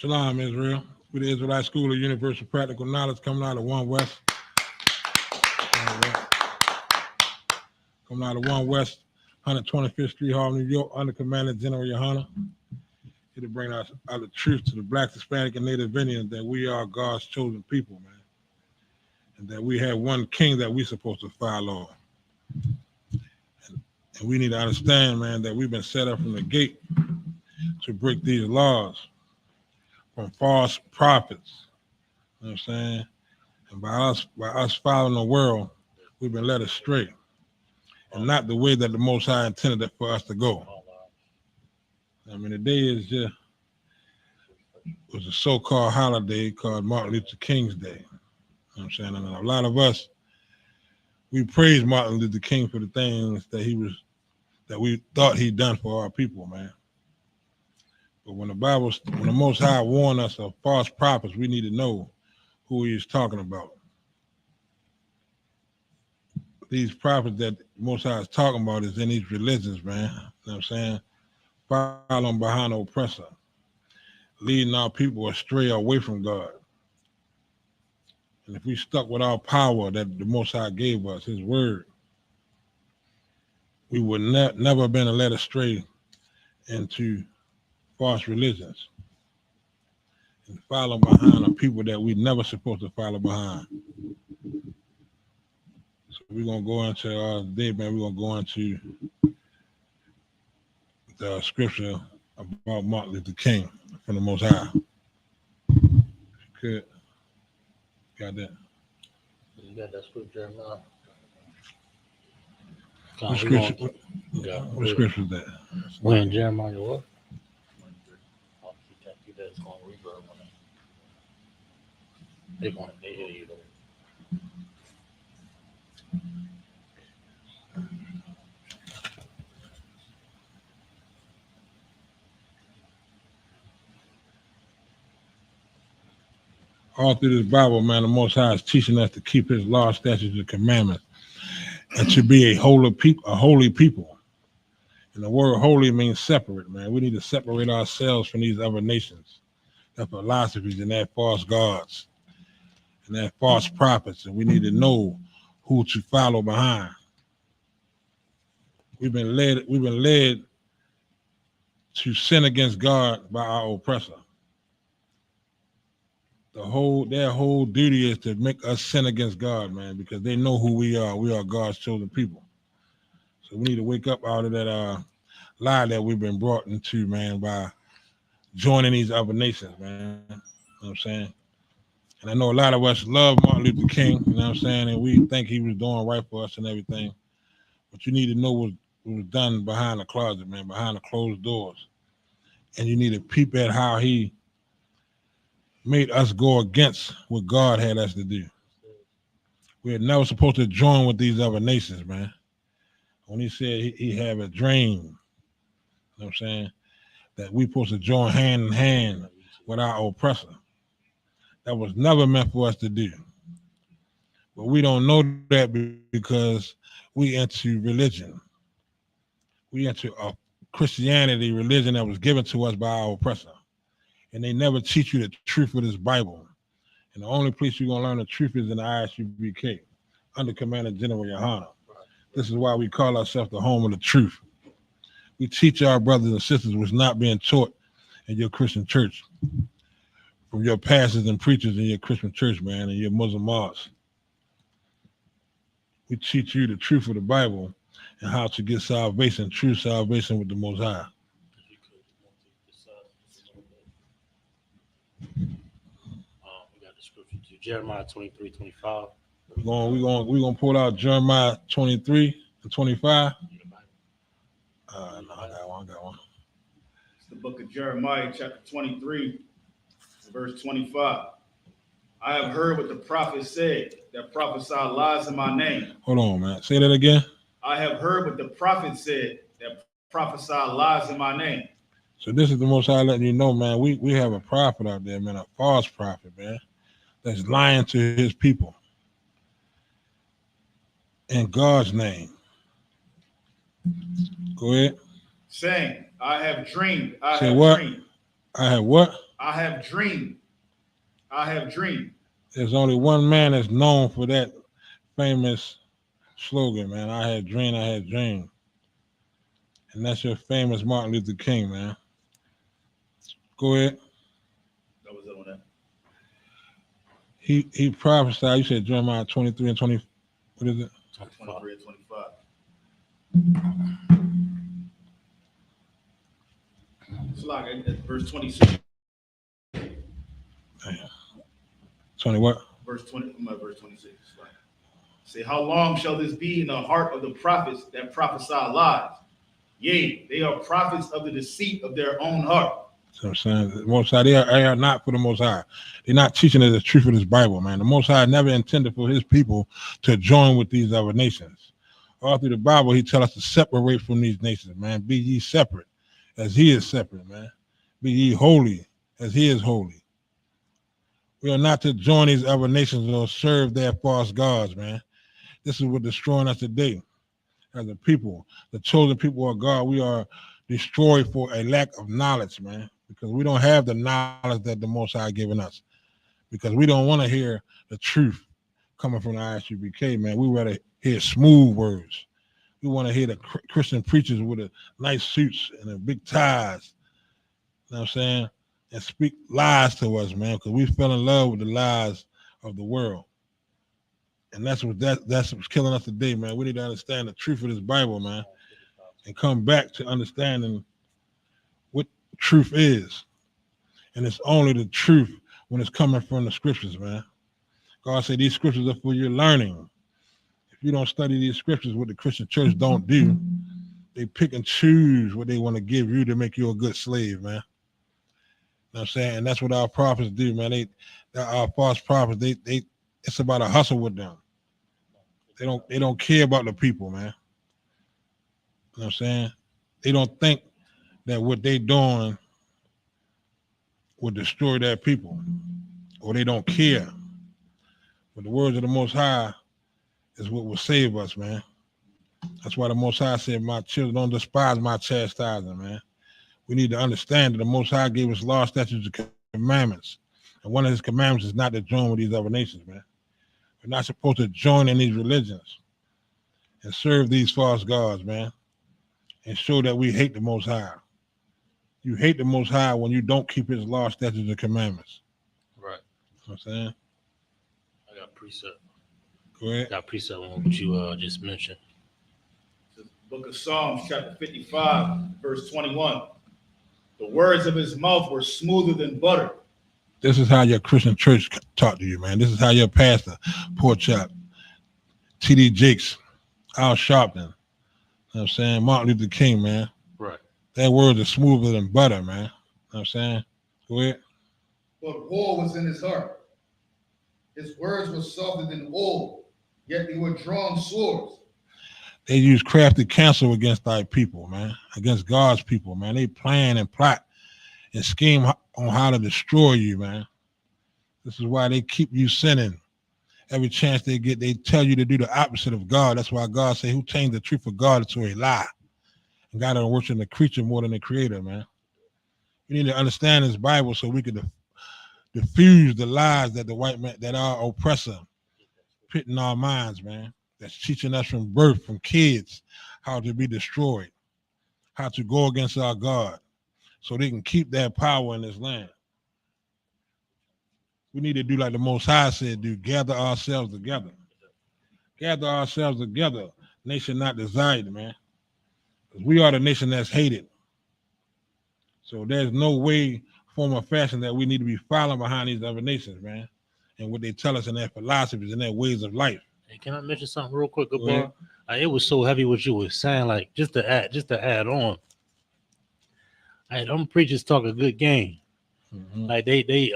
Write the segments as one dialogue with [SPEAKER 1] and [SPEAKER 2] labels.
[SPEAKER 1] Shalom, Israel. We the Israelite School of Universal Practical Knowledge coming out of One West. Coming out of One West, 125th Street, Harlem, New York, under Commander General Yohana. Here to bring us out the truth to the Black, Hispanic, and Native Indians that we are God's chosen people, man. And that we have one king that we're supposed to follow. And we need to understand, man, that we've been set up from the gate to break these laws from false prophets. You know what I'm saying? And by us following the world, we've been led astray. And not the way that the Most High intended it for us to go. I mean, today was a so-called holiday called Martin Luther King's Day. You know what I'm saying? And a lot of us, we praise Martin Luther King for the things that we thought he'd done for our people, man. But when the Most High warned us of false prophets, we need to know who he's talking about. These prophets that the Most High is talking about is in these religions, man. You know what I'm saying? Following behind the oppressor, leading our people astray away from God. And if we stuck with our power that the Most High gave us, his word, we would never have been led astray into false religions and follow behind the people that we never supposed to follow behind. So we're going to go into our day, man. We're going to go into the scripture about Martin Luther King from the Most High. Good. Got that?
[SPEAKER 2] You got that scripture, Jeremiah?
[SPEAKER 1] What scripture is that?
[SPEAKER 2] When Jeremiah what? Oh, keep that. It's going to reverb on it. They hear you though.
[SPEAKER 1] All through this Bible, man, the Most High is teaching us to keep his law, statutes, and commandments, and to be a holy people. And the word holy means separate, man. We need to separate ourselves from these other nations, their philosophies and their false gods and their false prophets. And we need to know who to follow behind. We've been led to sin against God by our oppressor. Their whole duty is to make us sin against God, man, because they know who we are. We are God's chosen people. So we need to wake up out of that lie that we've been brought into, man, by joining these other nations, man. You know what I'm saying? And I know a lot of us love Martin Luther King, you know what I'm saying, and we think he was doing right for us and everything. But you need to know what was done behind the closet, man, behind the closed doors. And you need to peep at how he made us go against what God had us to do. We're never supposed to join with these other nations, man. When he said he had a dream, you know what I'm saying, that we're supposed to join hand in hand with our oppressor. That was never meant for us to do. But we don't know that because we into religion. We into a Christianity religion that was given to us by our oppressor. And they never teach you the truth of this Bible. And the only place you're going to learn the truth is in the ISUPK, under Commander General Yohana. This is why we call ourselves the home of the truth. We teach our brothers and sisters what's not being taught in your Christian church, from your pastors and preachers in your Christian church, man, and your Muslim mosques. We teach you the truth of the Bible and how to get salvation, true salvation with the Most High.
[SPEAKER 2] We got the scripture to Jeremiah 23:25.
[SPEAKER 1] We're gonna pull out Jeremiah 23 and 25. No, I got one.
[SPEAKER 3] It's the book of Jeremiah, chapter 23, verse 25. I have heard what the prophet said that prophesy lies in my name.
[SPEAKER 1] Hold on, man. Say that again.
[SPEAKER 3] I have heard what the prophet said that prophesy lies in my name.
[SPEAKER 1] So this is the Most High letting you know, man, we have a prophet out there, man, a false prophet, man, that's lying to his people in God's name. Go ahead.
[SPEAKER 3] Saying, I have dreamed.
[SPEAKER 1] Say what? I have what?
[SPEAKER 3] I have dreamed. I have dreamed.
[SPEAKER 1] There's only one man that's known for that famous slogan, man. I had dreamed, I had dreamed. And that's your famous Martin Luther King, man. Go ahead.
[SPEAKER 3] That was it on that.
[SPEAKER 1] He prophesied, you said Jeremiah 23 and 20, what is it?
[SPEAKER 3] 23 and 25. It's like verse 26.
[SPEAKER 1] Damn. 20 what?
[SPEAKER 3] Verse 20, verse 26. Say, how long shall this be in the heart of the prophets that prophesy lies? Yea, they are prophets of the deceit of their own heart.
[SPEAKER 1] So I'm saying the Most High, they are not for the Most High. They're not teaching us the truth of this Bible, man. The Most High never intended for his people to join with these other nations. All through the Bible, he tells us to separate from these nations, man. Be ye separate as he is separate, man. Be ye holy as he is holy. We are not to join these other nations or serve their false gods, man. This is what's destroying us today. As a people, the chosen people of God, we are destroyed for a lack of knowledge, man, because we don't have the knowledge that the Most High given us, because we don't want to hear the truth coming from the ISUPK, man. We rather hear smooth words. We want to hear the Christian preachers with the nice suits and the big ties, you know what I'm saying, and speak lies to us, man, because we fell in love with the lies of the world. And that's what's killing us today, man. We need to understand the truth of this Bible, man, and come back to understanding what truth is. And it's only the truth when it's coming from the scriptures, man. God said these scriptures are for your learning. If you don't study these scriptures, what the Christian church don't do, they pick and choose what they want to give you to make you a good slave, man. You know what I'm saying? And that's what our prophets do, man. Our false prophets, it's about a hustle with them. They don't care about the people, man. You know what I'm saying? They don't think that what they doing will destroy their people, or they don't care. But the words of the Most High is what will save us, man. That's why the Most High said, my children, don't despise my chastising, man. We need to understand that the Most High gave us law, statutes, and commandments. And one of his commandments is not to join with these other nations, man. We're not supposed to join in these religions and serve these false gods, man, and show that we hate the Most High. You hate the Most High when you don't keep his law, statutes, and commandments.
[SPEAKER 2] Right.
[SPEAKER 1] You know what I'm saying?
[SPEAKER 2] I got precept.
[SPEAKER 1] Go ahead.
[SPEAKER 2] Got precept on what you just mentioned.
[SPEAKER 3] The book of Psalms, chapter 55, verse 21. The words of his mouth were smoother than butter.
[SPEAKER 1] This is how your Christian church talk to you, man. This is how your pastor, Pork Chop, T.D. Jakes, Al Sharpton, you know what I'm saying? Martin Luther King, man.
[SPEAKER 2] Right.
[SPEAKER 1] Their words are smoother than butter, man. You know what I'm saying? Go ahead.
[SPEAKER 3] But war was in his heart. His words were softer than oil, yet they were drawn swords.
[SPEAKER 1] They use crafty counsel against thy people, man, against God's people, man. They plan and plot and scheme on how to destroy you, man. This is why they keep you sinning. Every chance they get, they tell you to do the opposite of God. That's why God said, who changed the truth of God to a lie? And God is worshiping the creature more than the creator, man. We need to understand this Bible so we can diffuse the lies that the white man, that our oppressor, put in our minds, man. That's teaching us from birth, from kids, how to be destroyed, how to go against our God, so they can keep that power in this land. We need to do like the Most High said, do gather ourselves together. Gather ourselves together, nation not desired, man. Because we are the nation that's hated. So there's no way, form, or fashion that we need to be following behind these other nations, man, and what they tell us in their philosophies and their ways of life.
[SPEAKER 2] Hey, can I mention something real quick,
[SPEAKER 1] Go ahead.
[SPEAKER 2] It was so heavy what you were saying, like just to add on. Them preachers talk a good game.
[SPEAKER 1] Mm-hmm.
[SPEAKER 2] Like they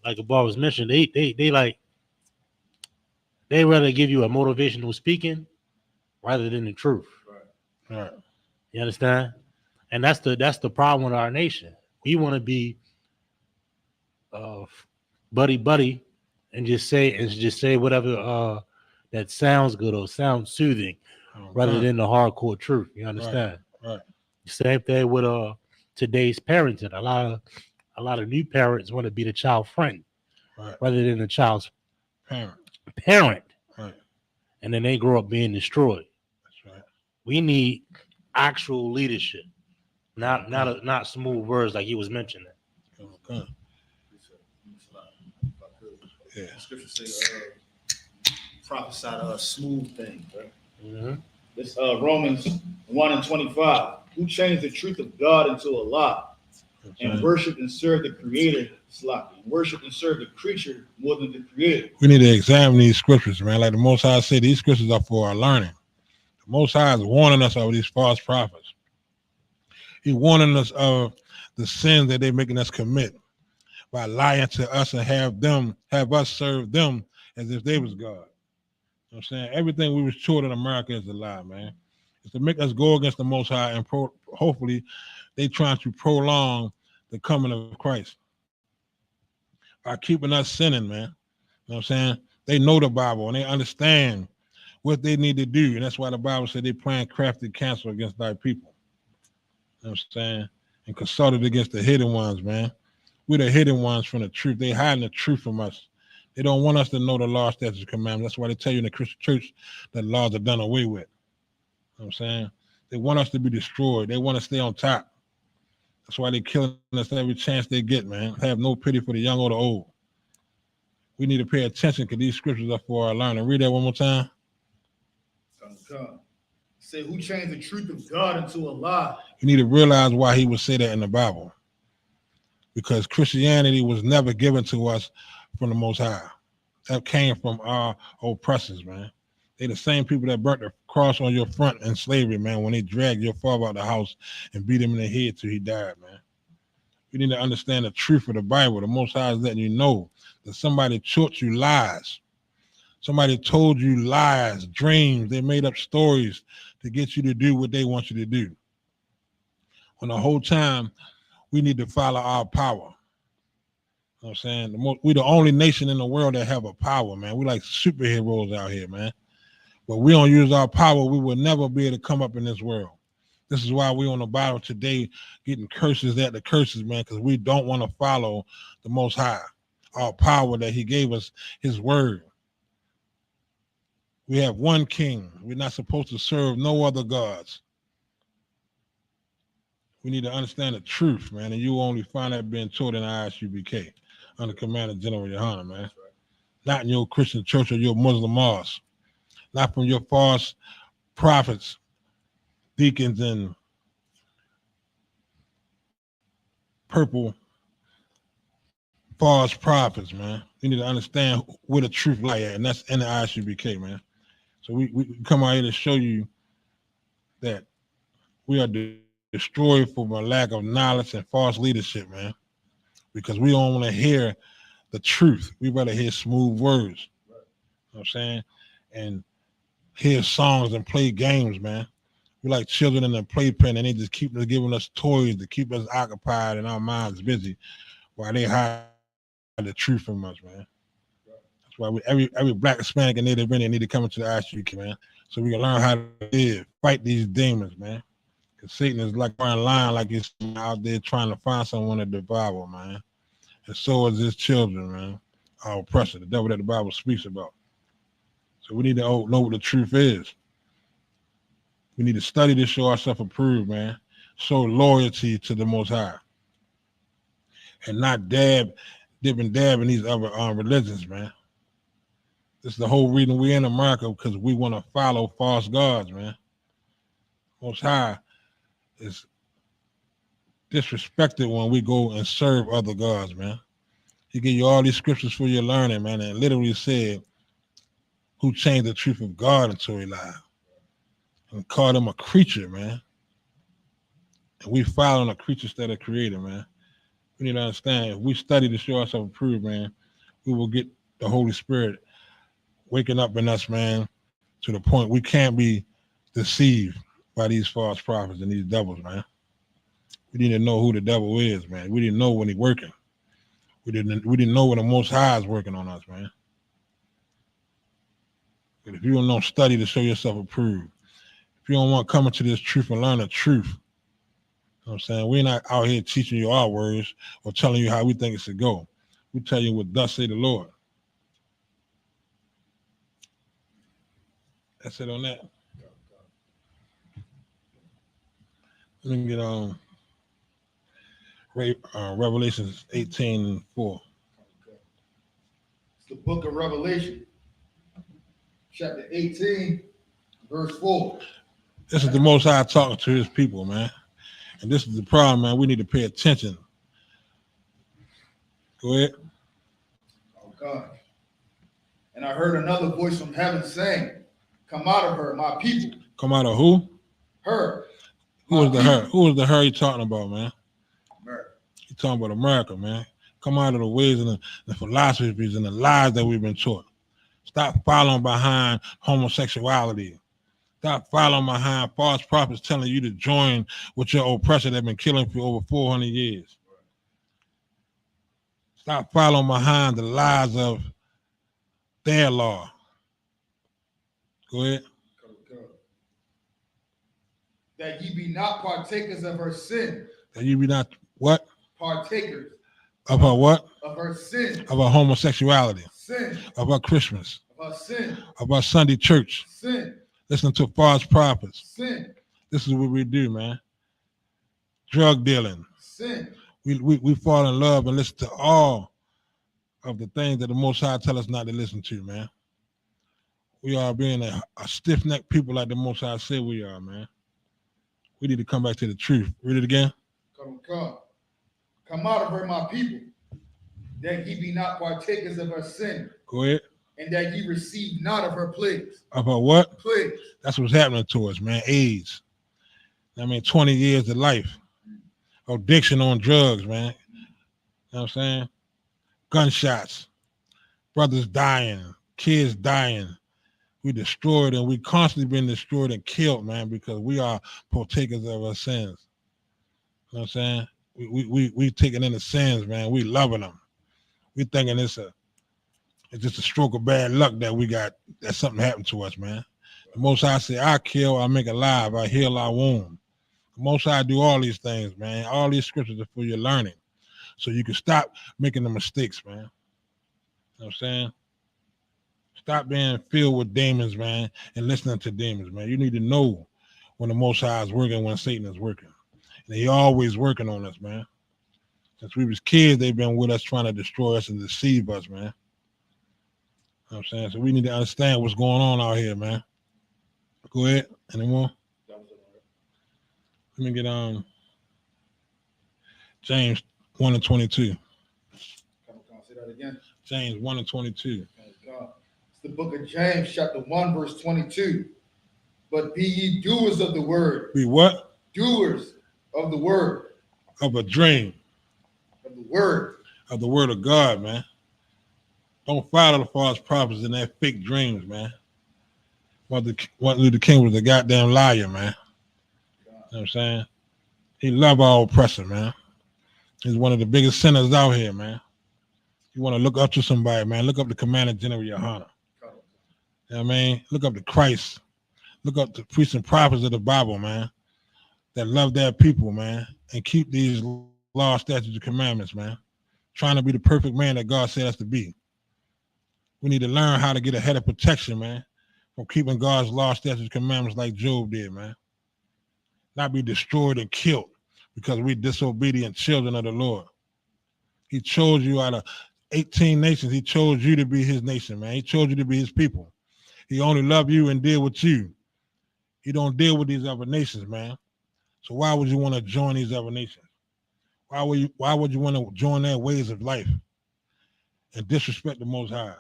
[SPEAKER 2] like the bar was mentioned, they like they rather give you a motivational speaking rather than the truth.
[SPEAKER 1] All right.
[SPEAKER 2] You understand? And that's the problem with our nation. We want to be buddy and just say whatever that sounds good or sounds soothing rather than the hardcore truth. You understand?
[SPEAKER 1] Right.
[SPEAKER 2] Same thing with today's parenting. A a lot of new parents want to be the child friend
[SPEAKER 1] Right.
[SPEAKER 2] rather than the child's
[SPEAKER 1] Parent.
[SPEAKER 2] parent,
[SPEAKER 1] Right.
[SPEAKER 2] and then they grow up being destroyed.
[SPEAKER 1] That's right.
[SPEAKER 2] We need actual leadership, not
[SPEAKER 1] Okay.
[SPEAKER 2] not smooth words like you was mentioning.
[SPEAKER 1] Okay. Yeah.
[SPEAKER 3] The scripture say, prophesy smooth things, right?
[SPEAKER 2] Mm-hmm.
[SPEAKER 3] This Romans 1:25. Who changed the truth of God into a lie and
[SPEAKER 1] Right.
[SPEAKER 3] worship and serve the creator, sloppy. Worship and serve the creature more than the creator.
[SPEAKER 1] We need to examine these scriptures, man. Like the Most High said, these scriptures are for our learning. The Most High is warning us of these false prophets. He's warning us of the sins that they're making us commit by lying to us and have us serve them as if they was God. You know what I'm saying? Everything we was taught in America is a lie, man. It's to make us go against the Most High, and hopefully they trying to prolong the coming of Christ by keeping us sinning, man. You know what I'm saying? They know the Bible and they understand what they need to do. And that's why the Bible said they plan crafty counsel against thy people. You know what I'm saying? And consulted against the hidden ones, man. We're the hidden ones from the truth. They hiding the truth from us. They don't want us to know the law, statutes, and commandments. That's why they tell you in the Christian church that laws are done away with. You know what I'm saying? They want us to be destroyed. They want to stay on top. That's why they're killing us every chance they get, man. Have no pity for the young or the old. We need to pay attention because these scriptures are for our learning. Read that one more time.
[SPEAKER 3] Come. Say, who changed the truth of God into a lie?
[SPEAKER 1] You need to realize why he would say that in the Bible. Because Christianity was never given to us from the Most High. That came from our oppressors, man. They the same people that burnt the cross on your front in slavery, man, when they dragged your father out of the house and beat him in the head till he died, man. You need to understand the truth of the Bible. The Most High is letting you know that somebody taught you lies. Somebody told you lies, dreams. They made up stories to get you to do what they want you to do. When the whole time, we need to follow our power. You know what I'm saying? We're the only nation in the world that have a power, man. We like superheroes out here, man. But we don't use our power, we will never be able to come up in this world. This is why we're on the bottom today getting curses at the curses, man, because we don't want to follow the Most High, our power that he gave us, his word. We have one king. We're not supposed to serve no other gods. We need to understand the truth, man, and you only find that being taught in ISUPK under Commander General Yohana, man. Not in your Christian church or your Muslim mosque. Not from your false prophets, deacons, and purple false prophets, man. You need to understand where the truth lie at, and that's in the ISUPK, man. So we come out here to show you that we are destroyed from a lack of knowledge and false leadership, man. Because we don't want to hear the truth. We rather hear smooth words. You know what I'm saying? And hear songs and play games, man. We like children in a playpen, and they just keep giving us toys to keep us occupied and our minds busy while they hide the truth from us, man. That's why every black, Hispanic, and Native Indian need to come into the ISUPK, man, so we can learn how to live, fight these demons, man. Because Satan is like running line like he's out there trying to find someone to devour, man. And so is his children, man. Our oppressor, the devil that the Bible speaks about. So we need to know what the truth is. We need to study to show ourselves approved, man. Show loyalty to the Most High. And not dib and dab in these other religions, man. This is the whole reason we're in America, because we want to follow false gods, man. Most High is disrespected when we go and serve other gods, man. He give you all these scriptures for your learning, man, and literally said, who changed the truth of God into a lie? And called him a creature, man. And we following a creature instead of creator, man. We need to understand, if we study to show ourselves approved, man, we will get the Holy Spirit waking up in us, man, to the point we can't be deceived by these false prophets and these devils, man. We need to know who the devil is, man. We didn't know when he's working. We didn't know when the Most High is working on us, man. But if you don't know, study to show yourself approved. If you don't want to come into this truth and learn the truth, you know know what I'm saying? We're not out here teaching you our words or telling you how we think it should go. We tell you what thus say the Lord. That's it on that. Let me get Revelation 18:4.
[SPEAKER 3] It's the book of Revelation, chapter 18, verse 4.
[SPEAKER 1] This is the Most High talking to his people, man. And this is the problem, man. We need to pay attention. Go ahead.
[SPEAKER 3] Oh, God. And I heard another voice from heaven saying, come out of her, my people.
[SPEAKER 1] Come out of who?
[SPEAKER 3] Her.
[SPEAKER 1] Who is the her? Who is the her you talking about, man?
[SPEAKER 3] America.
[SPEAKER 1] You talking about America, man. Come out of the ways and the philosophies and the lies that we've been taught. Stop following behind homosexuality. Stop following behind false prophets telling you to join with your oppressor that been killing for over 400 years. Stop following behind the lies of their law. Go ahead.
[SPEAKER 3] That ye be not partakers of her sin.
[SPEAKER 1] That you be not what?
[SPEAKER 3] Partakers.
[SPEAKER 1] Of her what?
[SPEAKER 3] Of her sin.
[SPEAKER 1] Of her homosexuality.
[SPEAKER 3] Sin.
[SPEAKER 1] Of her Christmas.
[SPEAKER 3] Of her sin.
[SPEAKER 1] Of our Sunday church.
[SPEAKER 3] Sin.
[SPEAKER 1] Listen to false prophets.
[SPEAKER 3] Sin.
[SPEAKER 1] This is what we do, man. Drug dealing.
[SPEAKER 3] Sin.
[SPEAKER 1] We fall in love and listen to all of the things that the Most High tell us not to listen to, man. We are being a stiff-necked people like the Most High said we are, man. We need to come back to the truth. Read it again.
[SPEAKER 3] Come out of her, my people, that ye be not partakers of her sin.
[SPEAKER 1] Go ahead.
[SPEAKER 3] And that ye receive not of her plagues.
[SPEAKER 1] Of her what?
[SPEAKER 3] Plagues.
[SPEAKER 1] That's what's happening to us, man. AIDS. 20 years of life. Addiction on drugs, man. You know what I'm saying? Gunshots. Brothers dying. Kids dying. We destroyed and we constantly been destroyed and killed, man, because we are partakers of our sins. You know what I'm saying? We taking in the sins, man. We loving them. We thinking it's just a stroke of bad luck that we got, that something happened to us, man. The Most High say, I kill, I make alive, I heal, I wound. The Most High do all these things, man. All these scriptures are for your learning. So you can stop making the mistakes, man. You know what I'm saying? Stop being filled with demons, man, and listening to demons, man. You need to know when the Most High is working, when Satan is working. And he always working on us, man. Since we was kids, they've been with us trying to destroy us and deceive us, man. You know what I'm saying? So we need to understand what's going on out here, man. Go ahead. Any more? Let me get James 1:22.
[SPEAKER 3] Say that again.
[SPEAKER 1] James 1:22.
[SPEAKER 3] It's the book of James, chapter 1, verse 22. But be ye doers of the word.
[SPEAKER 1] Be what?
[SPEAKER 3] Doers of the word.
[SPEAKER 1] Of a dream.
[SPEAKER 3] Of the word.
[SPEAKER 1] Of the word of God, man. Don't follow the false prophets and their fake dreams, man. Martin Luther King was a goddamn liar, man. You know what I'm saying? He loved our oppressor, man. He's one of the biggest sinners out here, man. You want to look up to somebody, man. Look up to Commander General Yohana. You know what I mean? Look up to Christ. Look up to priests and prophets of the Bible, man, that love their people, man, and keep these law, statutes, and commandments, man. Trying to be the perfect man that God said us to be. We need to learn how to get ahead of protection, man, from keeping God's law, statutes, and commandments like Job did, man. Not be destroyed and killed because we're disobedient children of the Lord. He chose you out of 18 nations. He chose you to be his nation, man. He chose you to be his people. He only loved you and deal with you. He don't deal with these other nations, man. So why would you want to join these other nations? Why would you want to join their ways of life and disrespect the Most High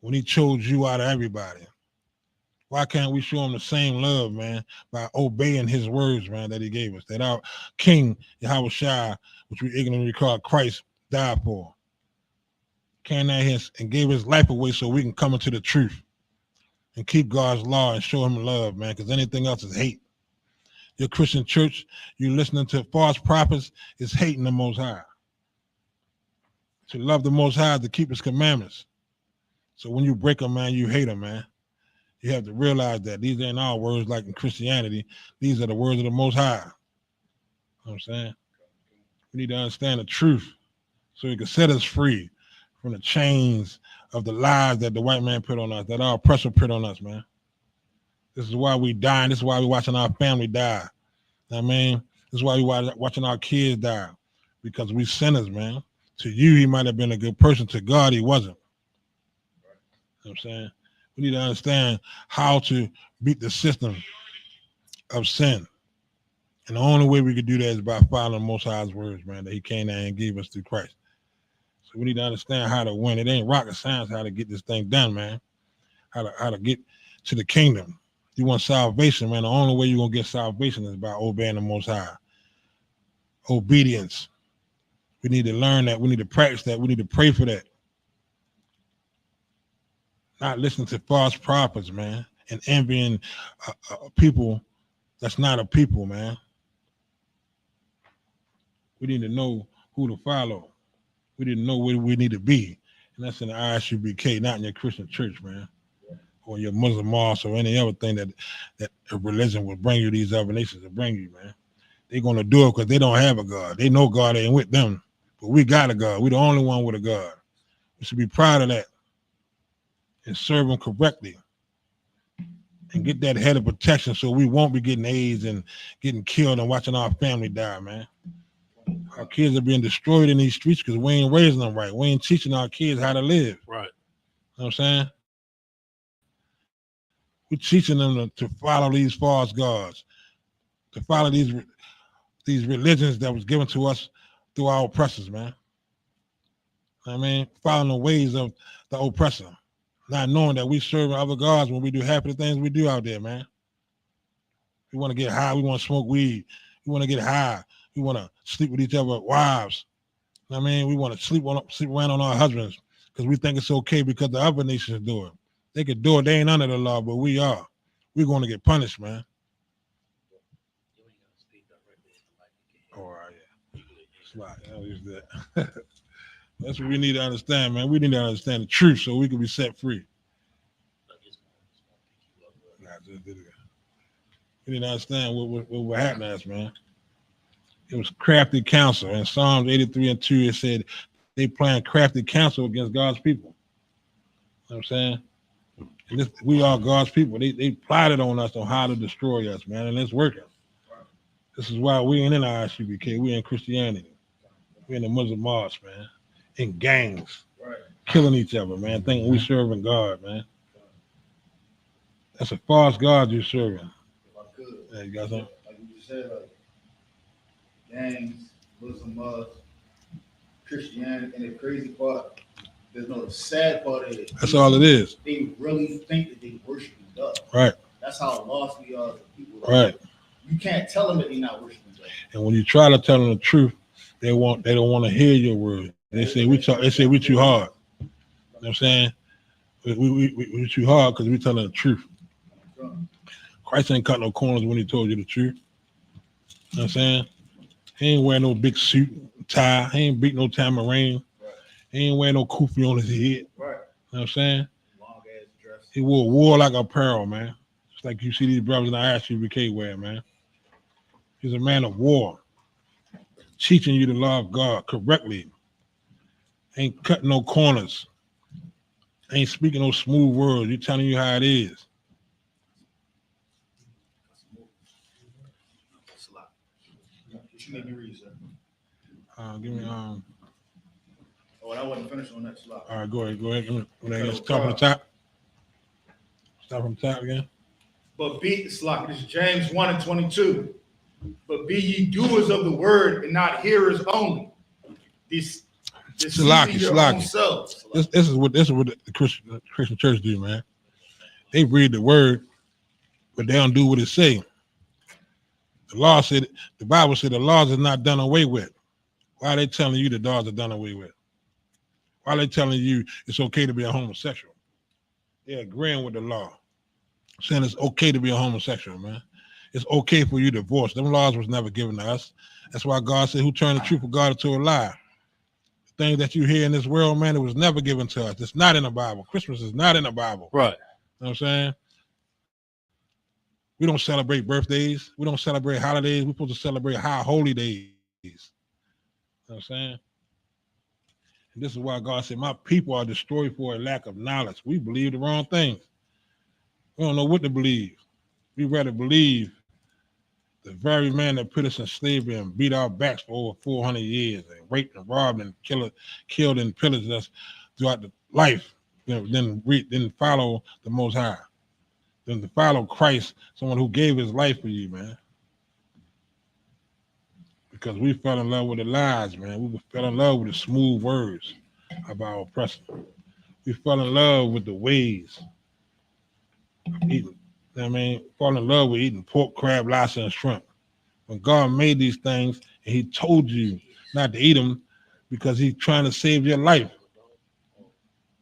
[SPEAKER 1] when he chose you out of everybody? Why can't we show him the same love, man, by obeying his words, man, that he gave us, that our King, Yahweh Shai, which we ignorantly call Christ, died for? Came out here and gave his life away so we can come into the truth and keep God's law and show him love, man, because anything else is hate. Your Christian church, you listening to false prophets, is hating the Most High. To love the Most High, to keep his commandments. So when you break them, man, you hate them, man. You have to realize that these ain't our words like in Christianity. These are the words of the Most High. You know what what I'm saying? We need to understand the truth so it can set us free from the chains of the lies that the white man put on us, that our oppressor put on us, man. This is why we dying. This is why we watching our family die. I mean, this is why we watching our kids die, because we sinners, man. To you, he might have been a good person. To God, he wasn't. You know what I'm saying? We need to understand how to beat the system of sin. And the only way we could do that is by following the Most High's words, man, that he came there and gave us through Christ. So we need to understand how to win. It ain't rocket science how to get this thing done, man. How to get to the kingdom. You want salvation, man. The only way you're going to get salvation is by obeying the Most High. Obedience. We need to learn that. We need to practice that. We need to pray for that. Not listen to false prophets, man, and envying people that's not a people, man. We need to know who to follow. We need to know where we need to be. And that's in the ISUPK, not in your Christian church, man. Or your Muslim mosque or any other thing that a religion will bring you, these other nations will bring you, man. They're going to do it because they don't have a God. They know God ain't with them. But we got a God. We're the only one with a God. We should be proud of that and serve him correctly and get that head of protection so we won't be getting AIDS and getting killed and watching our family die, man. Our kids are being destroyed in these streets because we ain't raising them right. We ain't teaching our kids how to live.
[SPEAKER 2] Right.
[SPEAKER 1] You know what I'm saying? We're teaching them to follow these false gods, to follow these religions that was given to us through our oppressors, man. I mean, following the ways of the oppressor, not knowing that we serve other gods when we do half of the things we do out there, man. We want to get high. We want to smoke weed. We want to get high. We want to sleep with each other's wives. I mean, we want to sleep around on our husbands because we think it's okay because the other nations do it. They could do it. They ain't under the law, but we are. We're going to get punished, man. Oh, yeah. Slide. I'll use that. That's what we need to understand, man. We need to understand the truth so we can be set free. We need to understand what happened to us, man. It was crafty counsel. In Psalms 83:2, it said they planned crafty counsel against God's people. You know what I'm saying? And we are God's people. They plotted on us on how to destroy us, man, and it's working. This is why we ain't in the ISUPK. We in Christianity. We in the Muslim mosque, man. In gangs. Killing each other, man. Thinking we serving God, man. That's a false God you're serving. Yeah, you got something?
[SPEAKER 3] Like you just said, like gangs, Muslim mosques, Christianity, and the crazy part, there's no sad part of it.
[SPEAKER 1] That's all it is.
[SPEAKER 3] They really think that they worshiping God.
[SPEAKER 1] Right.
[SPEAKER 3] That's how lost we are as people. Like,
[SPEAKER 1] right.
[SPEAKER 3] You can't tell them that they're not worshiping God.
[SPEAKER 1] And when you try to tell them the truth, they don't want to hear your word. They say we too hard. You know what I'm saying? We too hard because we telling the truth. Christ ain't cut no corners when he told you the truth. You know what I'm saying? He ain't wearing no big suit, tie. He ain't beat no tambourine. He ain't wearing no kufi on his head. You know what I'm saying?
[SPEAKER 3] Long ass dress.
[SPEAKER 1] He wore warlike apparel, man. Just like you see these brothers in the ISUPK wear, man. He's a man of war, teaching you to love God correctly. Ain't cutting no corners. Ain't speaking no smooth words. You're telling you how it is.
[SPEAKER 3] What you made me read, sir?
[SPEAKER 1] Give me
[SPEAKER 3] Oh, I wasn't finished on that slide.
[SPEAKER 1] All right, go ahead. Let's start from the top. Start from the top again.
[SPEAKER 3] But be this is James 1:22. But be ye doers of the word and not hearers only. This your own selves.
[SPEAKER 1] This is what the Christian church do, man. They read the word, but they don't do what it say. The Bible said the laws is not done away with. Why are they telling you the laws are done away with? Why are they telling you it's okay to be a homosexual? They're agreeing with the law, saying it's okay to be a homosexual, man. It's okay for you to divorce. Them laws was never given to us. That's why God said, who turned the truth of God into a lie? The things that you hear in this world, man, it was never given to us. It's not in the Bible. Christmas is not in the Bible.
[SPEAKER 2] Right.
[SPEAKER 1] You know what I'm saying? We don't celebrate birthdays. We don't celebrate holidays. We're supposed to celebrate high holy days. You know what I'm saying? And this is why God said, my people are destroyed for a lack of knowledge. We believe the wrong things. We don't know what to believe. We rather believe the very man that put us in slavery and beat our backs for over 400 years and raped and robbed and killed and pillaged us throughout the life, then follow the Most High, then to follow Christ, someone who gave his life for you, man. Because we fell in love with the lies, man. We fell in love with the smooth words of our oppressor. We fell in love with the ways of eating. You know what I mean? Fall in love with eating pork, crab, lobster, and shrimp. When God made these things and he told you not to eat them because he's trying to save your life.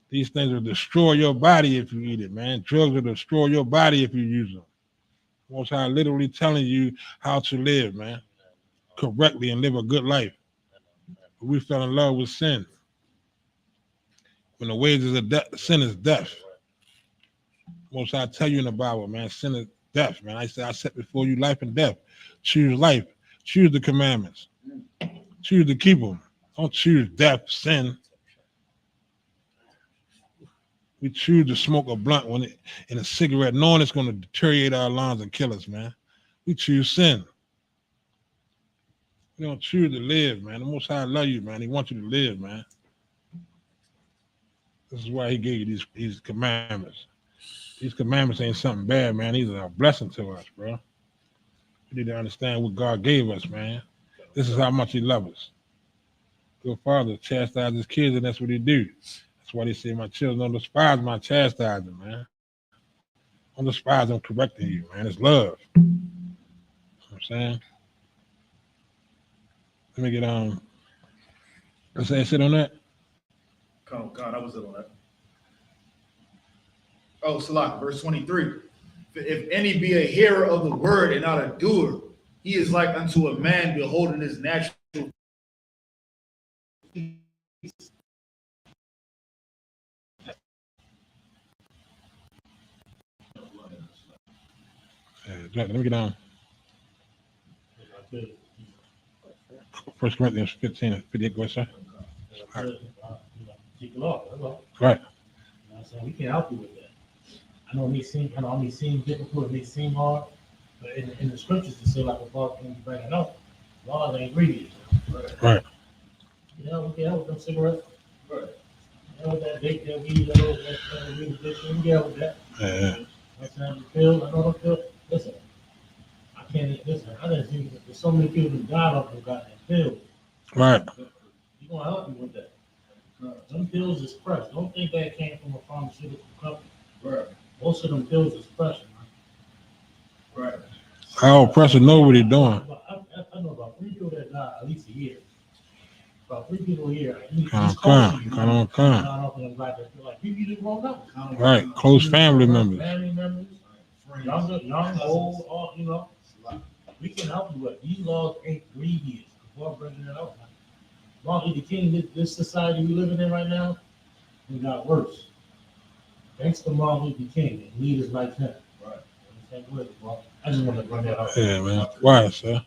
[SPEAKER 1] These things will destroy your body if you eat it, man. Drugs will destroy your body if you use them. Most High literally telling you how to live, man, correctly and live a good life. But we fell in love with sin. When the wages of sin is death. Most High tell you in the Bible, man, sin is death, man. I said, I set before you life and death. Choose life. Choose the commandments. Choose to keep them. Don't choose death, sin. We choose to smoke a blunt in a cigarette, knowing it's going to deteriorate our lungs and kill us, man. We choose sin. We don't choose to live, man. The Most High love you, man. He wants you to live, man. This is why he gave you these commandments. These commandments ain't something bad, man. These are a blessing to us, bro. We need to understand what God gave us, man. This is how much he loves us. Good father chastise his kids, and that's what he do. That's why they say, my children don't despise my chastising, man. Don't despise them correcting you, man. It's love. You know what I'm saying? Let me get let's say sit on that.
[SPEAKER 3] God, I was it on that. Oh, Salah, verse 23. If any be a hearer of the word and not a doer, he is like unto a man beholding his natural.
[SPEAKER 1] Let me get on. 1 Corinthians 15 and 58. Go ahead, sir.
[SPEAKER 2] Keep it off. That's all.
[SPEAKER 1] Right.
[SPEAKER 2] You know what I'm saying? We can help you with that. I know it may seem difficult, it may seem hard, but in the scriptures it say like a boss can bring it up. Laws ain't grievous.
[SPEAKER 1] Right.
[SPEAKER 2] You know, we can help with them cigarettes. Right. You know, that vape that weed, that weed addiction, we can help with that.
[SPEAKER 1] Yeah.
[SPEAKER 2] Next time you feel, I know don't feel. Listen, I can't listen. I didn't see there's so many people who died off of goddamn pills.
[SPEAKER 1] Right.
[SPEAKER 2] We're gonna help you with that. Them pills is fresh. Don't think that came from a pharmaceutical company. Right. Most of them pills is fresh, man. Right.
[SPEAKER 1] Our oppressor know what he's doing.
[SPEAKER 2] I know about 3 people that die at least a year. About 3 people a year.
[SPEAKER 1] Kind on crime.
[SPEAKER 2] Like people you didn't grow up.
[SPEAKER 1] Right. Close family members.
[SPEAKER 2] Family members. Young, old, all, you know. We can help you with these laws ain't grievous. Before bringing it up, man. Martin Luther King, this society we living in right now, it got worse. Thanks to Martin Luther King and leaders like him. Right. I just want to run that out.
[SPEAKER 1] Yeah, man. Why, sir?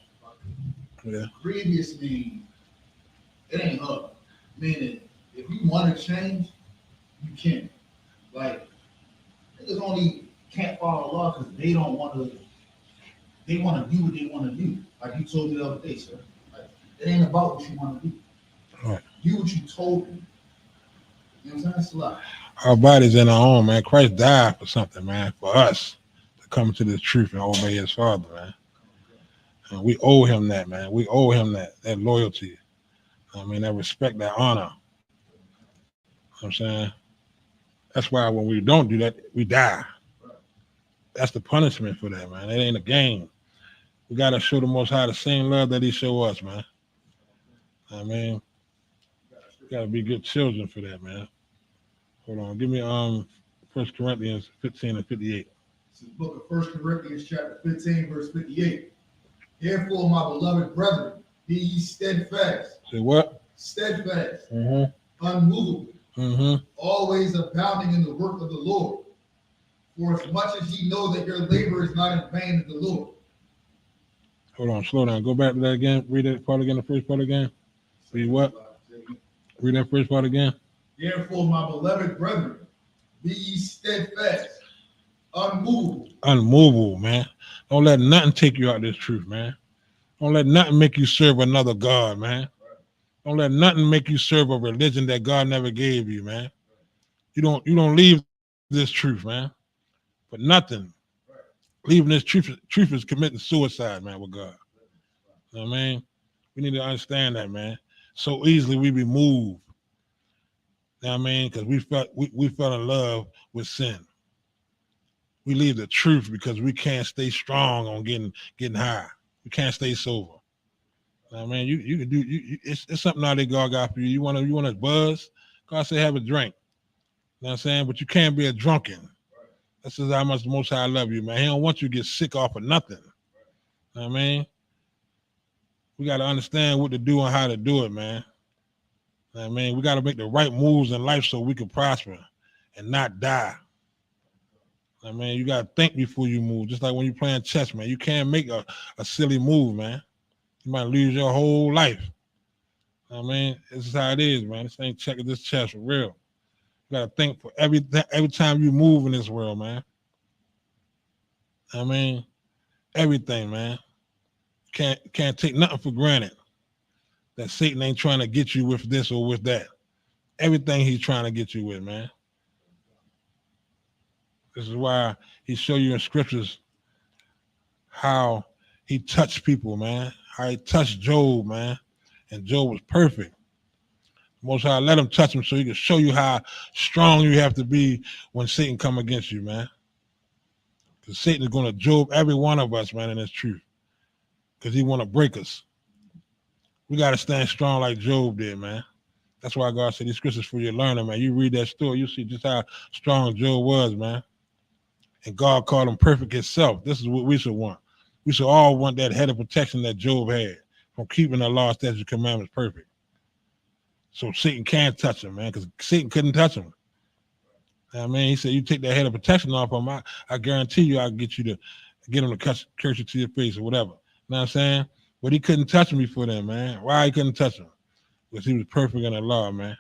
[SPEAKER 1] Yeah.
[SPEAKER 4] Grievous means it ain't up. Meaning, if you want to change, you can. Like, niggas only can't follow law because they don't want to. They want to do what they want to do. Like you told me the other day, sir. Like, it ain't about what you want to do.
[SPEAKER 1] Right.
[SPEAKER 4] Do what you told me. You know what I'm saying? It's a lot.
[SPEAKER 1] Our bodies in our own, man. Christ died for something, man, for us to come to this truth and obey his Father, man. And we owe him that, man. We owe him that loyalty. I mean, that respect, that honor. You know what I'm saying? That's why when we don't do that, we die. That's the punishment for that, man. It ain't a game. We got to show the Most High the same love that he show us, man. I mean, got to be good children for that, man. Hold on. Give me 1 Corinthians 15 and 58.
[SPEAKER 4] This is the book of 1 Corinthians chapter 15, verse 58. Therefore, my beloved brethren, be ye steadfast.
[SPEAKER 1] Say what?
[SPEAKER 4] Steadfast. Unmovable. Always abounding in the work of the Lord. For as much as ye know that your labor is not in vain in the Lord.
[SPEAKER 1] Hold on, slow down. Go back to that again. Read that part again, the first part again. Read what? Read that first part again.
[SPEAKER 4] Therefore, my beloved brethren, be ye steadfast, unmovable.
[SPEAKER 1] Unmovable, man. Don't let nothing take you out of this truth, man. Don't let nothing make you serve another God, man. Don't let nothing make you serve a religion that God never gave you, man. You don't leave this truth, man, for nothing. Leaving this truth is committing suicide, man, with God. You know what I mean? We need to understand that, man. So easily we be moved. You know what I mean? Because we fell in love with sin. We leave the truth because we can't stay strong on getting high. We can't stay sober. You know what I mean? You can do it's something out there God got for you. You wanna buzz? God say have a drink. You know what I'm saying? But you can't be a drunken. This is how much the Most High love you, man. He don't want you to get sick off of nothing. You know what I mean? We got to understand what to do and how to do it, man. You know what I mean? We got to make the right moves in life so we can prosper and not die. You know what I mean? You got to think before you move. Just like when you're playing chess, man. You can't make a silly move, man. You might lose your whole life. You know what I mean? This is how it is, man. This ain't checking this chess for real. You got to think for every time you move in this world, man. You know what I mean? Everything, man. Can't take nothing for granted. That Satan ain't trying to get you with this or with that. Everything he's trying to get you with, man. This is why he show you in scriptures how he touched people, man. How he touched Job, man. And Job was perfect. Most High let him touch him so he can show you how strong you have to be when Satan come against you, man. Because Satan is going to Job every one of us, man, in this truth. Because he want to break us. We got to stand strong like Job did, man. That's why God said these scriptures for your learning, man. You read that story, you see just how strong Job was, man. And God called him perfect himself. This is what we should want. We should all want that head of protection that Job had from keeping the law, statutes, and commandments perfect. So Satan can't touch him, man, because Satan couldn't touch him. You know what I mean? He said, you take that head of protection off him, I guarantee you I'll get him to curse you to your face or whatever. You know what I'm saying? But he couldn't touch him before then, man. Why he couldn't touch him? Because he was perfect in the law, man.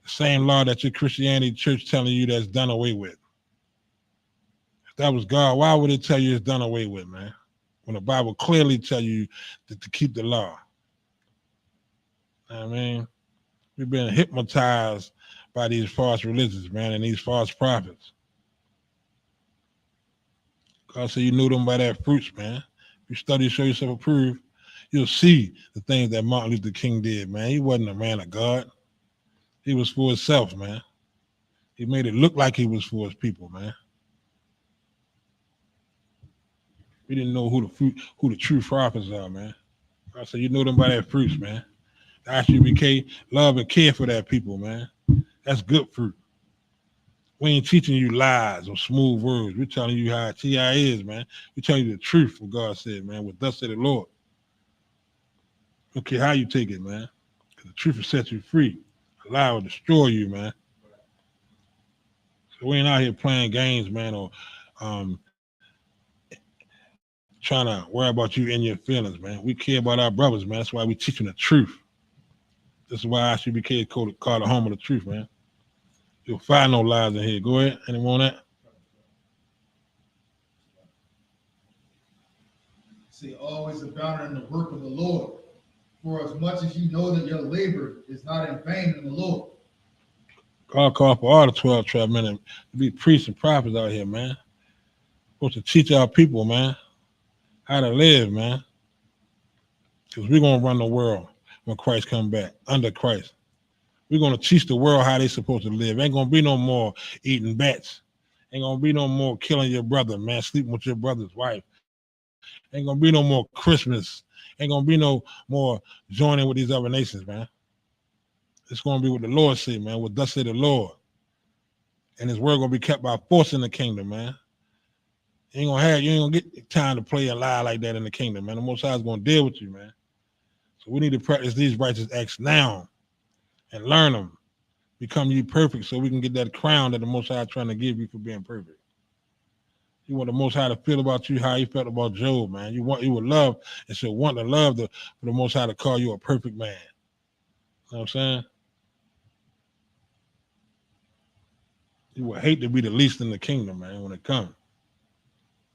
[SPEAKER 1] The same law that your Christianity church telling you that's done away with. If that was God, why would it tell you it's done away with, man? When the Bible clearly tell you to keep the law. You know what I mean? We've been hypnotized by these false religions, man, and these false prophets. God said you knew them by their fruits, man. If you study, show yourself approved, you'll see the things that Martin Luther King did, man. He wasn't a man of God. He was for himself, man. He made it look like he was for his people, man. We didn't know who the true prophets are, man. I said you know them by their fruits, man. The ISUPK love and care for that people, man. That's good fruit. We ain't teaching you lies or smooth words. We're telling you how TI is, man. We're telling you the truth, what God said, man. What thus said the Lord. Don't care how you take it, man. Because the truth will set you free. A lie will destroy you, man. So we ain't out here playing games, man, or trying to worry about you and your feelings, man. We care about our brothers, man. That's why we teaching the truth. This is why ISUPK is called the home of the truth, man. You'll find no lies in here. Go ahead. Anyone on that?
[SPEAKER 4] Say always abound in the work of the Lord. For as much as you know that your labor is not in vain in the Lord.
[SPEAKER 1] God called for all the 12 tribe men to be priests and prophets out here, man. Supposed to teach our people, man, how to live, man. Because we're going to run the world when Christ comes back, under Christ. We're going to teach the world how they supposed to live. Ain't going to be no more eating bats. Ain't going to be no more killing your brother, man, sleeping with your brother's wife. Ain't going to be no more Christmas. Ain't going to be no more joining with these other nations, man. It's going to be what the Lord said, man, what thus said the Lord. And his word going to be kept by force in the kingdom, man. You ain't going to get time to play and lie like that in the kingdom, man. The Most High is going to deal with you, man. So we need to practice these righteous acts now and learn them. Become you perfect so we can get that crown that the Most High is trying to give you for being perfect. You want the Most High to feel about you how he felt about Job, man. You would love and should want to love for the Most High to call you a perfect man. You know what I'm saying? You would hate to be the least in the kingdom, man, when it comes.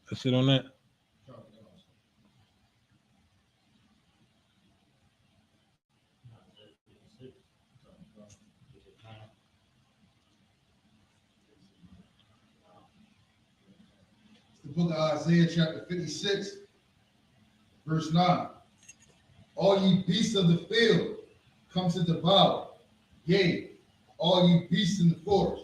[SPEAKER 1] Let's sit on that.
[SPEAKER 4] The book of Isaiah, chapter 56, verse 9. All ye beasts of the field, come to devour. Yea, all ye beasts in the forest.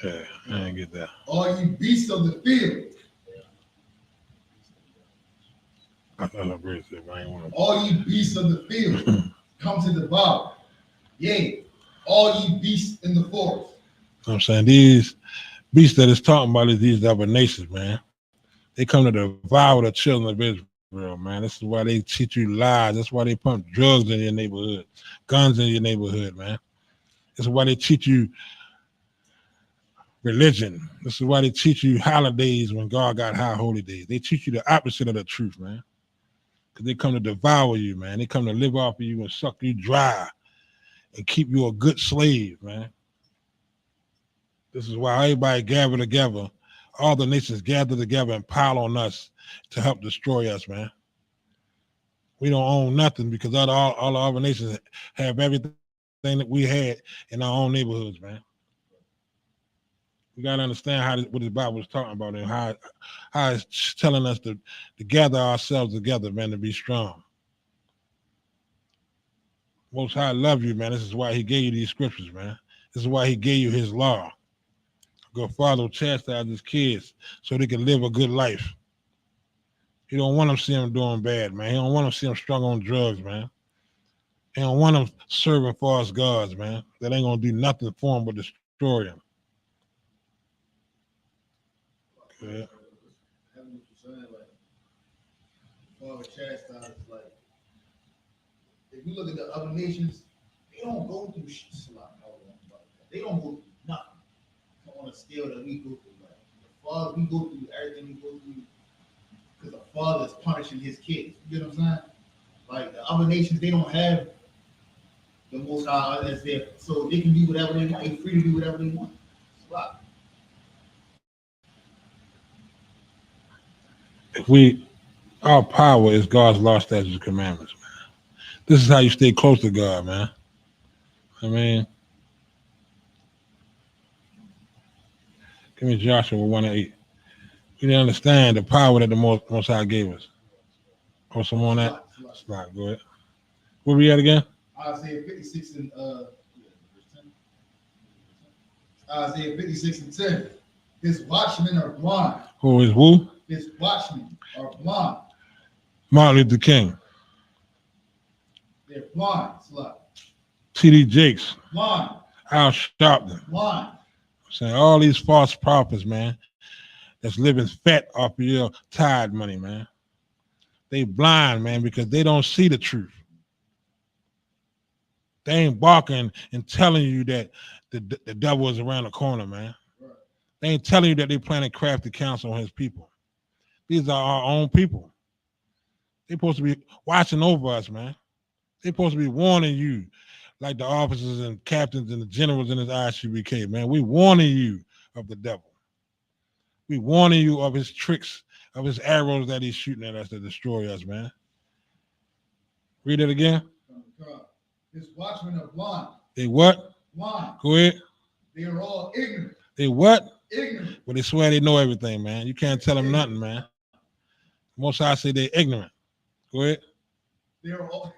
[SPEAKER 1] Yeah, I didn't get that.
[SPEAKER 4] All ye beasts of the field.
[SPEAKER 1] I thought I read it, but I ain't want to.
[SPEAKER 4] All ye beasts of the field, come to devour. Yea, all ye beasts in the forest.
[SPEAKER 1] You know what I'm saying? These beasts that it's talking about is these other nations, man. They come to devour the children of Israel, man. This is why they teach you lies. That's why they pump drugs in your neighborhood, guns in your neighborhood, man. This is why they teach you religion. This is why they teach you holidays when God got high holy days. They teach you the opposite of the truth, man. Because they come to devour you, man. They come to live off of you and suck you dry and keep you a good slave, man. This is why everybody gather together. All the nations gather together and pile on us to help destroy us, man. We don't own nothing because all the other nations have everything that we had in our own neighborhoods, man. We got to understand what the Bible is talking about and how it's telling us to gather ourselves together, man, to be strong. Most High love you, man. This is why he gave you these scriptures, man. This is why he gave you his law. Good father will chastise his kids so they can live a good life. He don't want them to see them doing bad, man. He don't want them to see them strung on drugs, man. He don't want them serving false gods, man. That ain't going to do nothing for them but destroy them. Yeah.
[SPEAKER 4] If you look at the other nations, they don't go through shit. They don't go through nothing on a scale that we go through. Like the father, we go through everything we go through because the father is punishing his kids. You know what I'm saying? Like the other nations, they don't have the Most High as there, so they can do whatever they want. They're free to do whatever they want.
[SPEAKER 1] Our power is God's law, statutes, and commandments, man. This is how you stay close to God, man. I mean, give me Joshua 1:8. You didn't understand the power that the Most High gave us. Oh, some on that? Slide, go ahead. Where we at again?
[SPEAKER 4] Isaiah 56 and Isaiah 56 and 10. His watchmen are blind.
[SPEAKER 1] Who is who?
[SPEAKER 4] His watchmen are blind.
[SPEAKER 1] Martin Luther King.
[SPEAKER 4] They're blind.
[SPEAKER 1] T.D. Jakes.
[SPEAKER 4] Blind.
[SPEAKER 1] Al Sharpton.
[SPEAKER 4] Blind.
[SPEAKER 1] I'm saying all these false prophets, man, that's living fat off of your tithe money, man. They blind, man, because they don't see the truth. They ain't barking and telling you that the devil is around the corner, man. Right. They ain't telling you that they planning crafty counsel on his people. These are our own people. They're supposed to be watching over us, man. They're supposed to be warning you, like the officers and captains and the generals in this ISUPK, man. We warning you of the devil. We warning you of his tricks, of his arrows that he's shooting at us to destroy us, man. Read it again.
[SPEAKER 4] His watchmen are blind.
[SPEAKER 1] They what?
[SPEAKER 4] Blind.
[SPEAKER 1] Go ahead.
[SPEAKER 4] They are all ignorant.
[SPEAKER 1] They what?
[SPEAKER 4] Ignorant.
[SPEAKER 1] Well, they swear they know everything, man. You can't tell them nothing, man. Most I say they're ignorant. Go ahead.
[SPEAKER 4] They're all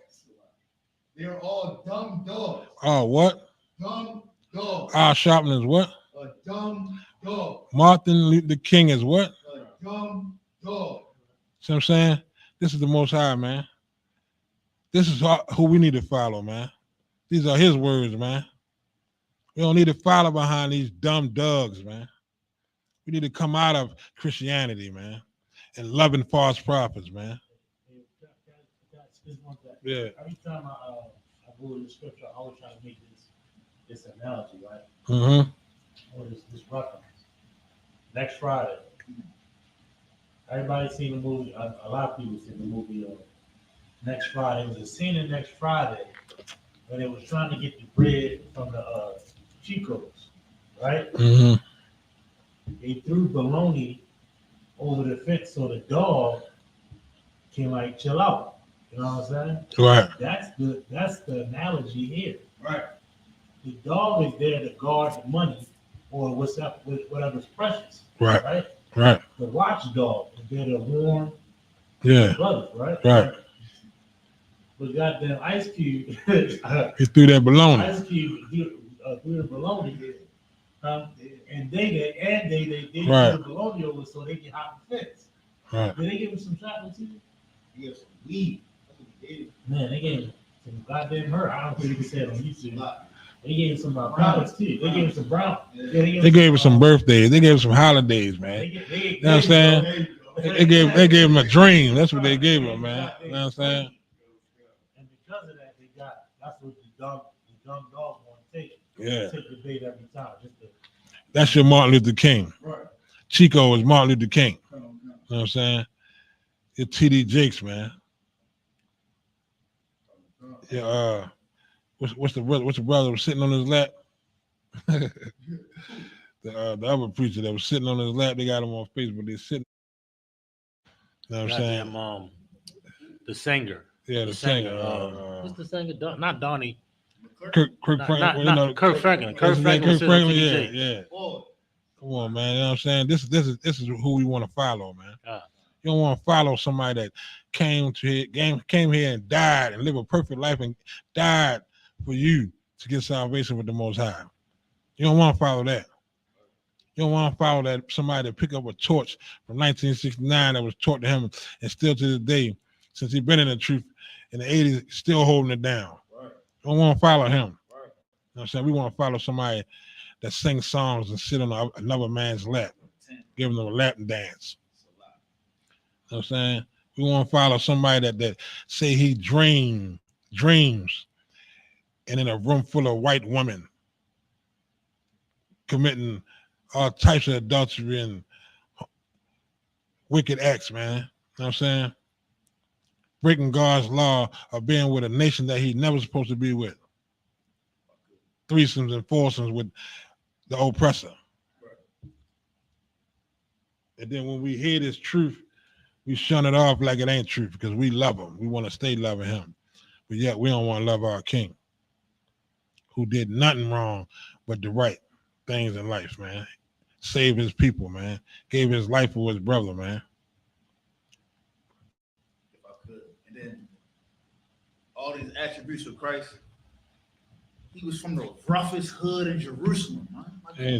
[SPEAKER 4] dumb dogs.
[SPEAKER 1] Oh, what?
[SPEAKER 4] Dumb dogs.
[SPEAKER 1] Al Sharpton is what?
[SPEAKER 4] A dumb dog.
[SPEAKER 1] Martin Luther King is what?
[SPEAKER 4] A dumb dog.
[SPEAKER 1] See what I'm saying? This is the Most High, man. This is who we need to follow, man. These are his words, man. We don't need to follow behind these dumb dogs, man. We need to come out of Christianity, man, and loving false prophets, man.
[SPEAKER 2] Just one thing.
[SPEAKER 1] Yeah.
[SPEAKER 2] Every time I go to the scripture, I always try to make this analogy, right?
[SPEAKER 1] Mm-hmm.
[SPEAKER 2] Or this reference. Next Friday. Everybody seen the movie. A lot of people seen the movie. Next Friday. It was a scene in Next Friday when they was trying to get the bread from the Chicos, right?
[SPEAKER 1] Mm-hmm.
[SPEAKER 2] They threw bologna over the fence so the dog can like chill out. You know what I'm saying?
[SPEAKER 1] Right.
[SPEAKER 2] That's the analogy here.
[SPEAKER 4] Right.
[SPEAKER 2] The dog is there to guard the money or whatever's precious.
[SPEAKER 1] Right.
[SPEAKER 2] Right.
[SPEAKER 1] Right.
[SPEAKER 2] The watchdog is there to warn
[SPEAKER 1] Yeah.
[SPEAKER 2] the brothers. Right.
[SPEAKER 1] Right.
[SPEAKER 2] But goddamn Ice Cube,
[SPEAKER 1] He threw that baloney.
[SPEAKER 2] Ice Cube threw the bologna, and they
[SPEAKER 1] Right.
[SPEAKER 2] threw the bologna over so they can hop the fence.
[SPEAKER 1] Right.
[SPEAKER 2] Did they give him some chocolate too?
[SPEAKER 4] He got some weed. That's what he gave him.
[SPEAKER 2] Man, they gave him some goddamn hurt. I don't think you can say it on YouTube.
[SPEAKER 4] Lot.
[SPEAKER 2] They gave him some products too. They gave him some brown.
[SPEAKER 4] Yeah.
[SPEAKER 1] They gave him some birthdays. They gave him some holidays, man. You know what I'm saying?
[SPEAKER 4] There you go.
[SPEAKER 1] They gave him a dream. That's what they gave him, man. You know what I'm saying?
[SPEAKER 2] And because of that, that's what the dumb dog want to take.
[SPEAKER 1] Yeah.
[SPEAKER 2] Take the bait every time.
[SPEAKER 1] That's your Martin Luther King.
[SPEAKER 4] Right.
[SPEAKER 1] Chico is Martin Luther King.
[SPEAKER 4] Come on,
[SPEAKER 1] You know what I'm saying? Your TD Jakes, man. Yeah, what's the brother that was sitting on his lap? the other preacher that was sitting on his lap, they got him on Facebook. They're sitting. You know what I'm saying?
[SPEAKER 5] Goddamn, the singer.
[SPEAKER 1] Yeah, the singer.
[SPEAKER 5] What's the singer? Not Donnie.
[SPEAKER 1] Kirk
[SPEAKER 5] Not
[SPEAKER 1] Franklin.
[SPEAKER 5] Kirk Franklin.
[SPEAKER 1] Kirk
[SPEAKER 5] Kirk Franklin.
[SPEAKER 1] Franklin.
[SPEAKER 5] Yeah.
[SPEAKER 1] Yeah.
[SPEAKER 4] Oh,
[SPEAKER 1] Come on, man. You know what I'm saying? This is who we want to follow, man.
[SPEAKER 5] Ah.
[SPEAKER 1] You don't want to follow somebody that came here and died and lived a perfect life and died for you to get salvation with the Most High. You don't want to follow that. You don't want to follow that somebody that pick up a torch from 1969 that was taught to him and still to this day, since he's been in the truth in the 80s, still holding it down.
[SPEAKER 4] right.
[SPEAKER 1] You don't want to follow him.
[SPEAKER 4] Right.
[SPEAKER 1] You know what I'm saying? We want to follow somebody that sings songs and sit on another man's lap, giving them a lap dance. You know what I'm saying? We want to follow somebody that say he dreams, and in a room full of white women committing all types of adultery and wicked acts, man. You know what I'm saying? Breaking God's law of being with a nation that he's never supposed to be with. Threesomes and foursomes with the oppressor. And then when we hear this truth, we shun it off like it ain't truth because we love him. We want to stay loving him. But yet we don't want to love our king who did nothing wrong but the right things in life, man. Save his people, man. Gave his life for his brother, man.
[SPEAKER 3] If I could. And then all these attributes of Christ, he was from the roughest hood in Jerusalem, man.
[SPEAKER 1] Yeah,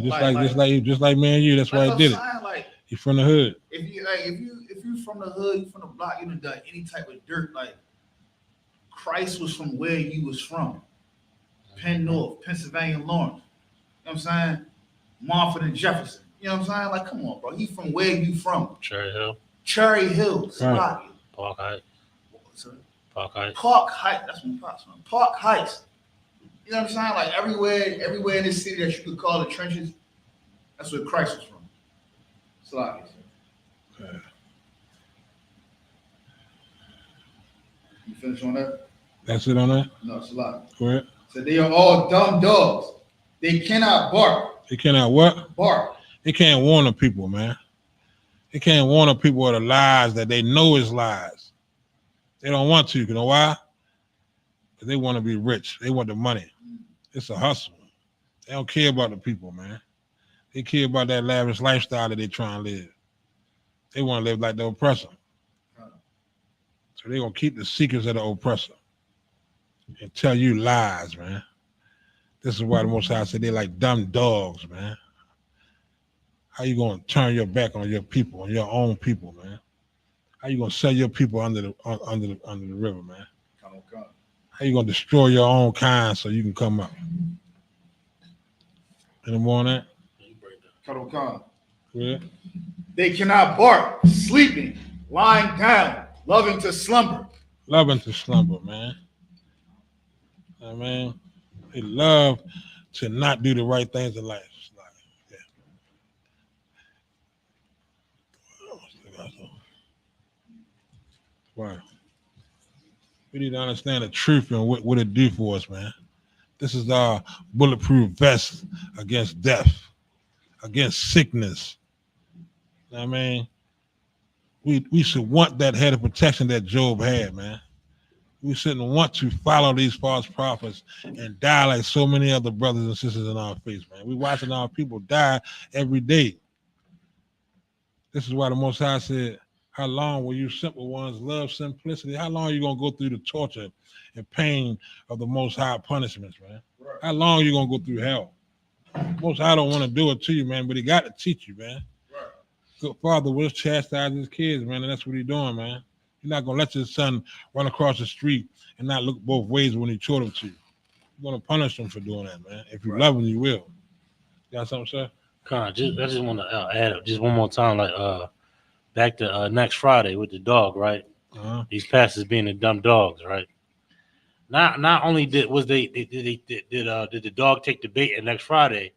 [SPEAKER 1] just like me and you. That's why he did it.
[SPEAKER 3] Like,
[SPEAKER 1] He's from the hood.
[SPEAKER 3] if you from the hood, you from the block, you done any type of dirt. Like Christ was from where you was from, Penn North, Pennsylvania, Lawrence. You know what I'm saying? Montford and Jefferson. You know what I'm saying? Like, come on, bro. He from where you from?
[SPEAKER 5] Cherry Hill.
[SPEAKER 3] Cherry Hill,
[SPEAKER 1] Right.
[SPEAKER 5] Park Heights. Park Heights.
[SPEAKER 3] Park Heights. That's my pops from. Park Heights. You know what I'm saying? Like everywhere in this city that you could call the trenches, that's where Christ was from. Slavic. You finish on that?
[SPEAKER 1] That's it on that?
[SPEAKER 3] No, Slavic.
[SPEAKER 1] Go ahead.
[SPEAKER 3] So they are all dumb dogs. They cannot bark.
[SPEAKER 1] They cannot what?
[SPEAKER 3] Bark.
[SPEAKER 1] They can't warn the people, man. They can't warn the people of the lies that they know is lies. They don't want to. You know why? Because they want to be rich. They want the money. It's a hustle. They don't care about the people, man. They care about that lavish lifestyle that they trying to live. They want to live like the oppressor. So they're going to keep the secrets of the oppressor and tell you lies, man. This is why the Most High said they're like dumb dogs, man. How you going to turn your back on your people, on your own people, man? How you going to sell your people under the river, man? How you going to destroy your own kind so you can come up? Any more on that? Yeah.
[SPEAKER 3] They cannot bark, sleeping, lying down, loving to slumber.
[SPEAKER 1] loving to slumber, man. I mean, they love to not do the right things in life. It's like, yeah. Right. We need to understand the truth and what it do for us, man. This is our bulletproof vest against death, against sickness. I mean, we should want that head of protection that Job had, man. We shouldn't want to follow these false prophets and die like so many other brothers and sisters in our face, man. We watching our people die every day. This is why the Most High said, how long will you simple ones love simplicity? How long are you going to go through the torture and pain of the Most High punishments, man?
[SPEAKER 3] Right.
[SPEAKER 1] How long are you going to go through hell? Most High don't want to do it to you, man, but he got to teach you, man.
[SPEAKER 3] Right.
[SPEAKER 1] Good father will chastise his kids, man, and that's what he's doing, man. You're not going to let your son run across the street and not look both ways when he taught him to. You're going to punish him for doing that, man. If you love him, you will. You got something, sir?
[SPEAKER 5] I just want to add up just one more time, like back to next Friday with the dog, right?
[SPEAKER 1] Uh-huh.
[SPEAKER 5] These pastors being the dumb dogs, right? Not only did the dog take the bait at next Friday,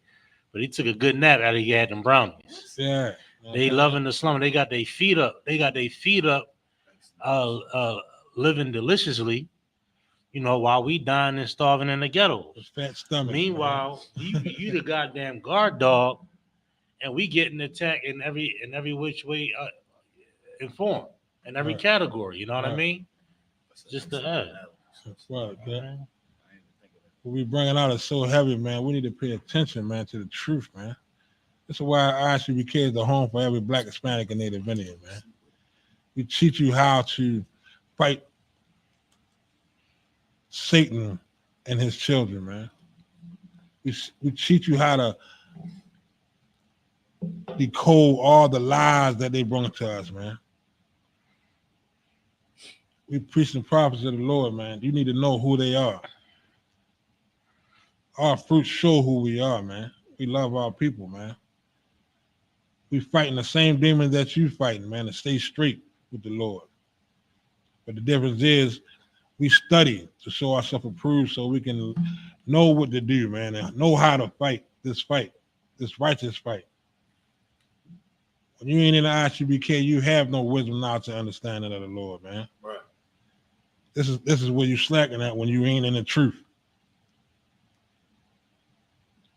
[SPEAKER 5] but he took a good nap after he had them brownies.
[SPEAKER 1] Yeah.
[SPEAKER 5] They loving the slumber. They got their feet up. Living deliciously, while we dying and starving in the ghettos.
[SPEAKER 1] Fat stomach.
[SPEAKER 5] Meanwhile, you the goddamn guard dog, and we getting attacked in every which way informed in every category. You know what I mean? Just to add.
[SPEAKER 1] Right, man. What we bringing out is so heavy, man. We need to pay attention, man, to the truth, man. This is why ISUPK is the home for every Black, Hispanic, and Native Indian, man. We teach you how to fight Satan and his children, man. We teach you how to decode all the lies that they bring to us, man. We preach the prophets of the Lord, man. You need to know who they are. Our fruits show who we are, man. We love our people, man. We fighting the same demons that you fighting, man, to stay straight with the Lord. But the difference is we study to show ourselves approved so we can know what to do, man, and know how to fight, this righteous fight. When you ain't in the ISUPK, you have no wisdom, knowledge, and understanding of the Lord, man.
[SPEAKER 3] Right.
[SPEAKER 1] This is where you slacking at when you ain't in the truth.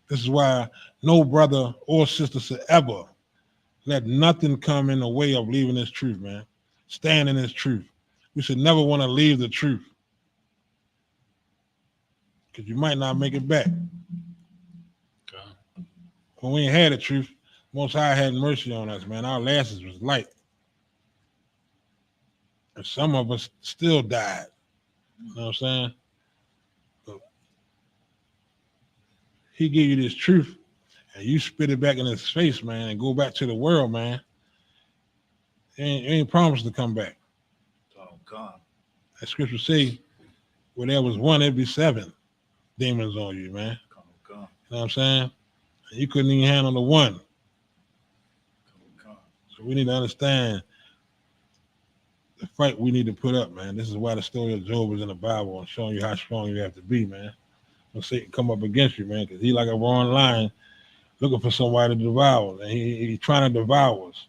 [SPEAKER 1] This is why no brother or sister should ever let nothing come in the way of leaving this truth, man. Stand in this truth. We should never want to leave the truth, because you might not make it back. When we ain't had the truth, Most High had mercy on us, man. Our lashes was light. And some of us still died. You know what I'm saying? But he give you this truth, and you spit it back in his face, man, and go back to the world, man. It ain't promised to come back.
[SPEAKER 3] Oh, God.
[SPEAKER 1] That scripture say, where there was one, there'd be 7 demons on you, man.
[SPEAKER 3] Oh, God.
[SPEAKER 1] You know what I'm saying? And you couldn't even handle the one.
[SPEAKER 3] Oh, God.
[SPEAKER 1] So we need to understand the fight we need to put up, man. This is why the story of Job is in the Bible and showing you how strong you have to be, man. When Satan come up against you, man, because he like a roaring lion looking for somebody to devour. And he's trying to devour us.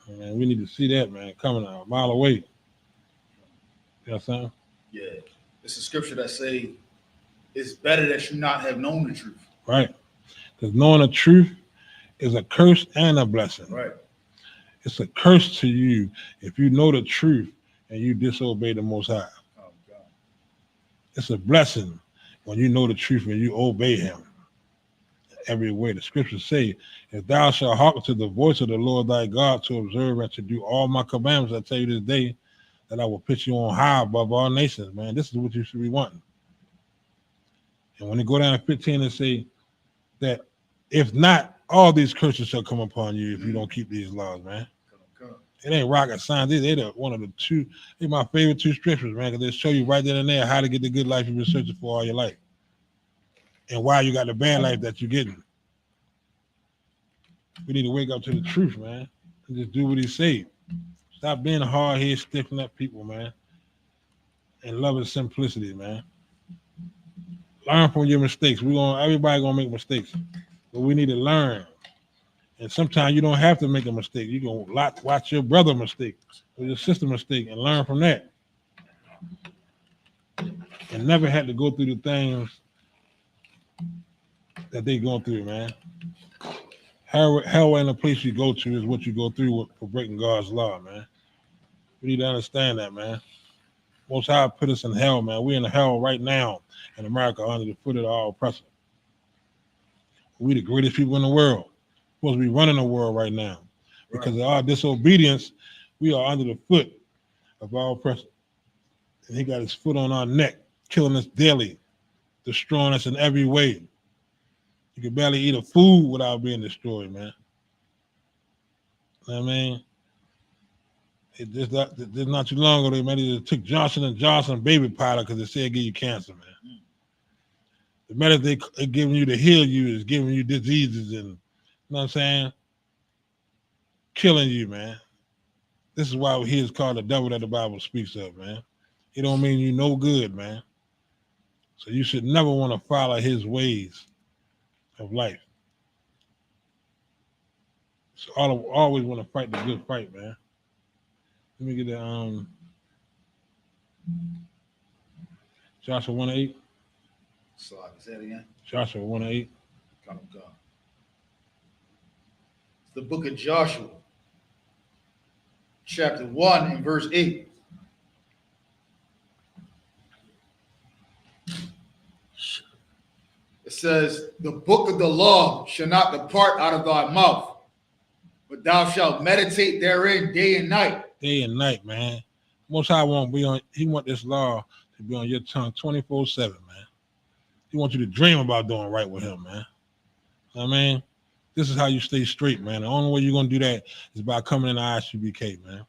[SPEAKER 1] Man, we need to see that, man, coming a mile away. You know what I'm saying?
[SPEAKER 3] Yeah. It's a scripture that say it's better that you not have known the truth.
[SPEAKER 1] Right. Because knowing the truth is a curse and a blessing.
[SPEAKER 3] Right.
[SPEAKER 1] It's a curse to you if you know the truth and you disobey the Most High.
[SPEAKER 3] Oh, God.
[SPEAKER 1] It's a blessing when you know the truth and you obey him every way. The scriptures say, if thou shalt hearken to the voice of the Lord thy God to observe and to do all my commandments, I tell you this day, that I will put you on high above all nations, man. This is what you should be wanting. And when they go down to 15 and say that if not, all these curses shall come upon you if you don't keep these laws, man. It ain't rocket science. They're one of the two. They're my favorite 2 scriptures, man, because they show you right then and there how to get the good life you've been searching for all your life, and why you got the bad life that you're getting. We need to wake up to the truth, man, and just do what he said. Stop being hard-headed, stiff-necked people, man. and love and simplicity, man. Learn from your mistakes. Everybody gonna make mistakes, but we need to learn. And sometimes you don't have to make a mistake. You can watch your brother mistake or your sister mistake and learn from that. And never had to go through the things that they going through, man. Hell in the place you go to is what you go through for breaking God's law, man. We need to understand that, man. Most High put us in hell, man. We're in hell right now in America under the foot of our oppressor. We the greatest people in the world. We're supposed to be running the world right now. Because of our disobedience, we are under the foot of our oppressor. And he got his foot on our neck, killing us daily, destroying us in every way. You can barely eat a food without being destroyed, man. You know what I mean? Just not too long ago, they took Johnson & Johnson baby powder because they said it give you cancer, man. The medicine they giving you to heal you is giving you diseases and, you know what I'm saying, killing you, man. This is why he is called the devil that the Bible speaks of, man. It don't mean you no good, man. So you should never want to follow his ways of life. So always want to fight the good fight, man. Let me get the Joshua 1:8.
[SPEAKER 3] So I can say it again.
[SPEAKER 1] Joshua 1:8.
[SPEAKER 3] Come. It's the book of Joshua, chapter 1 and verse 8. It says, the book of the law shall not depart out of thy mouth, but thou shalt meditate therein day and night.
[SPEAKER 1] Day and night, man. Most High he want this law to be on your tongue 24/7, man. He wants you to dream about doing right with him, man. You know what I mean? This is how you stay straight, man. The only way you're going to do that is by coming in the ISUPK, man.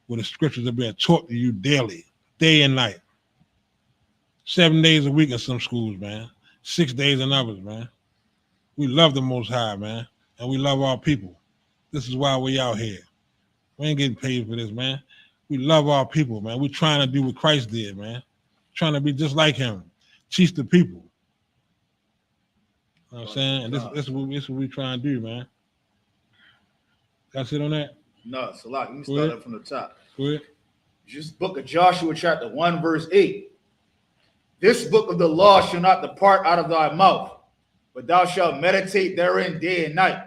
[SPEAKER 1] Where the scriptures are being taught to you daily, day and night. 7 days a week in some schools, man. 6 days in others, man. We love the Most High, man. And we love our people. This is why we out here. We ain't getting paid for this, man. We love our people, man. We're trying to do what Christ did, man. Trying to be just like him. Teach the people. You know what I'm saying? And this is what we trying to do, man. That's it on that?
[SPEAKER 3] No, so like, let me start up from the top.
[SPEAKER 1] Go ahead.
[SPEAKER 3] Just book of Joshua, chapter 1, verse 8. This book of the law shall not depart out of thy mouth, but thou shalt meditate therein day and night,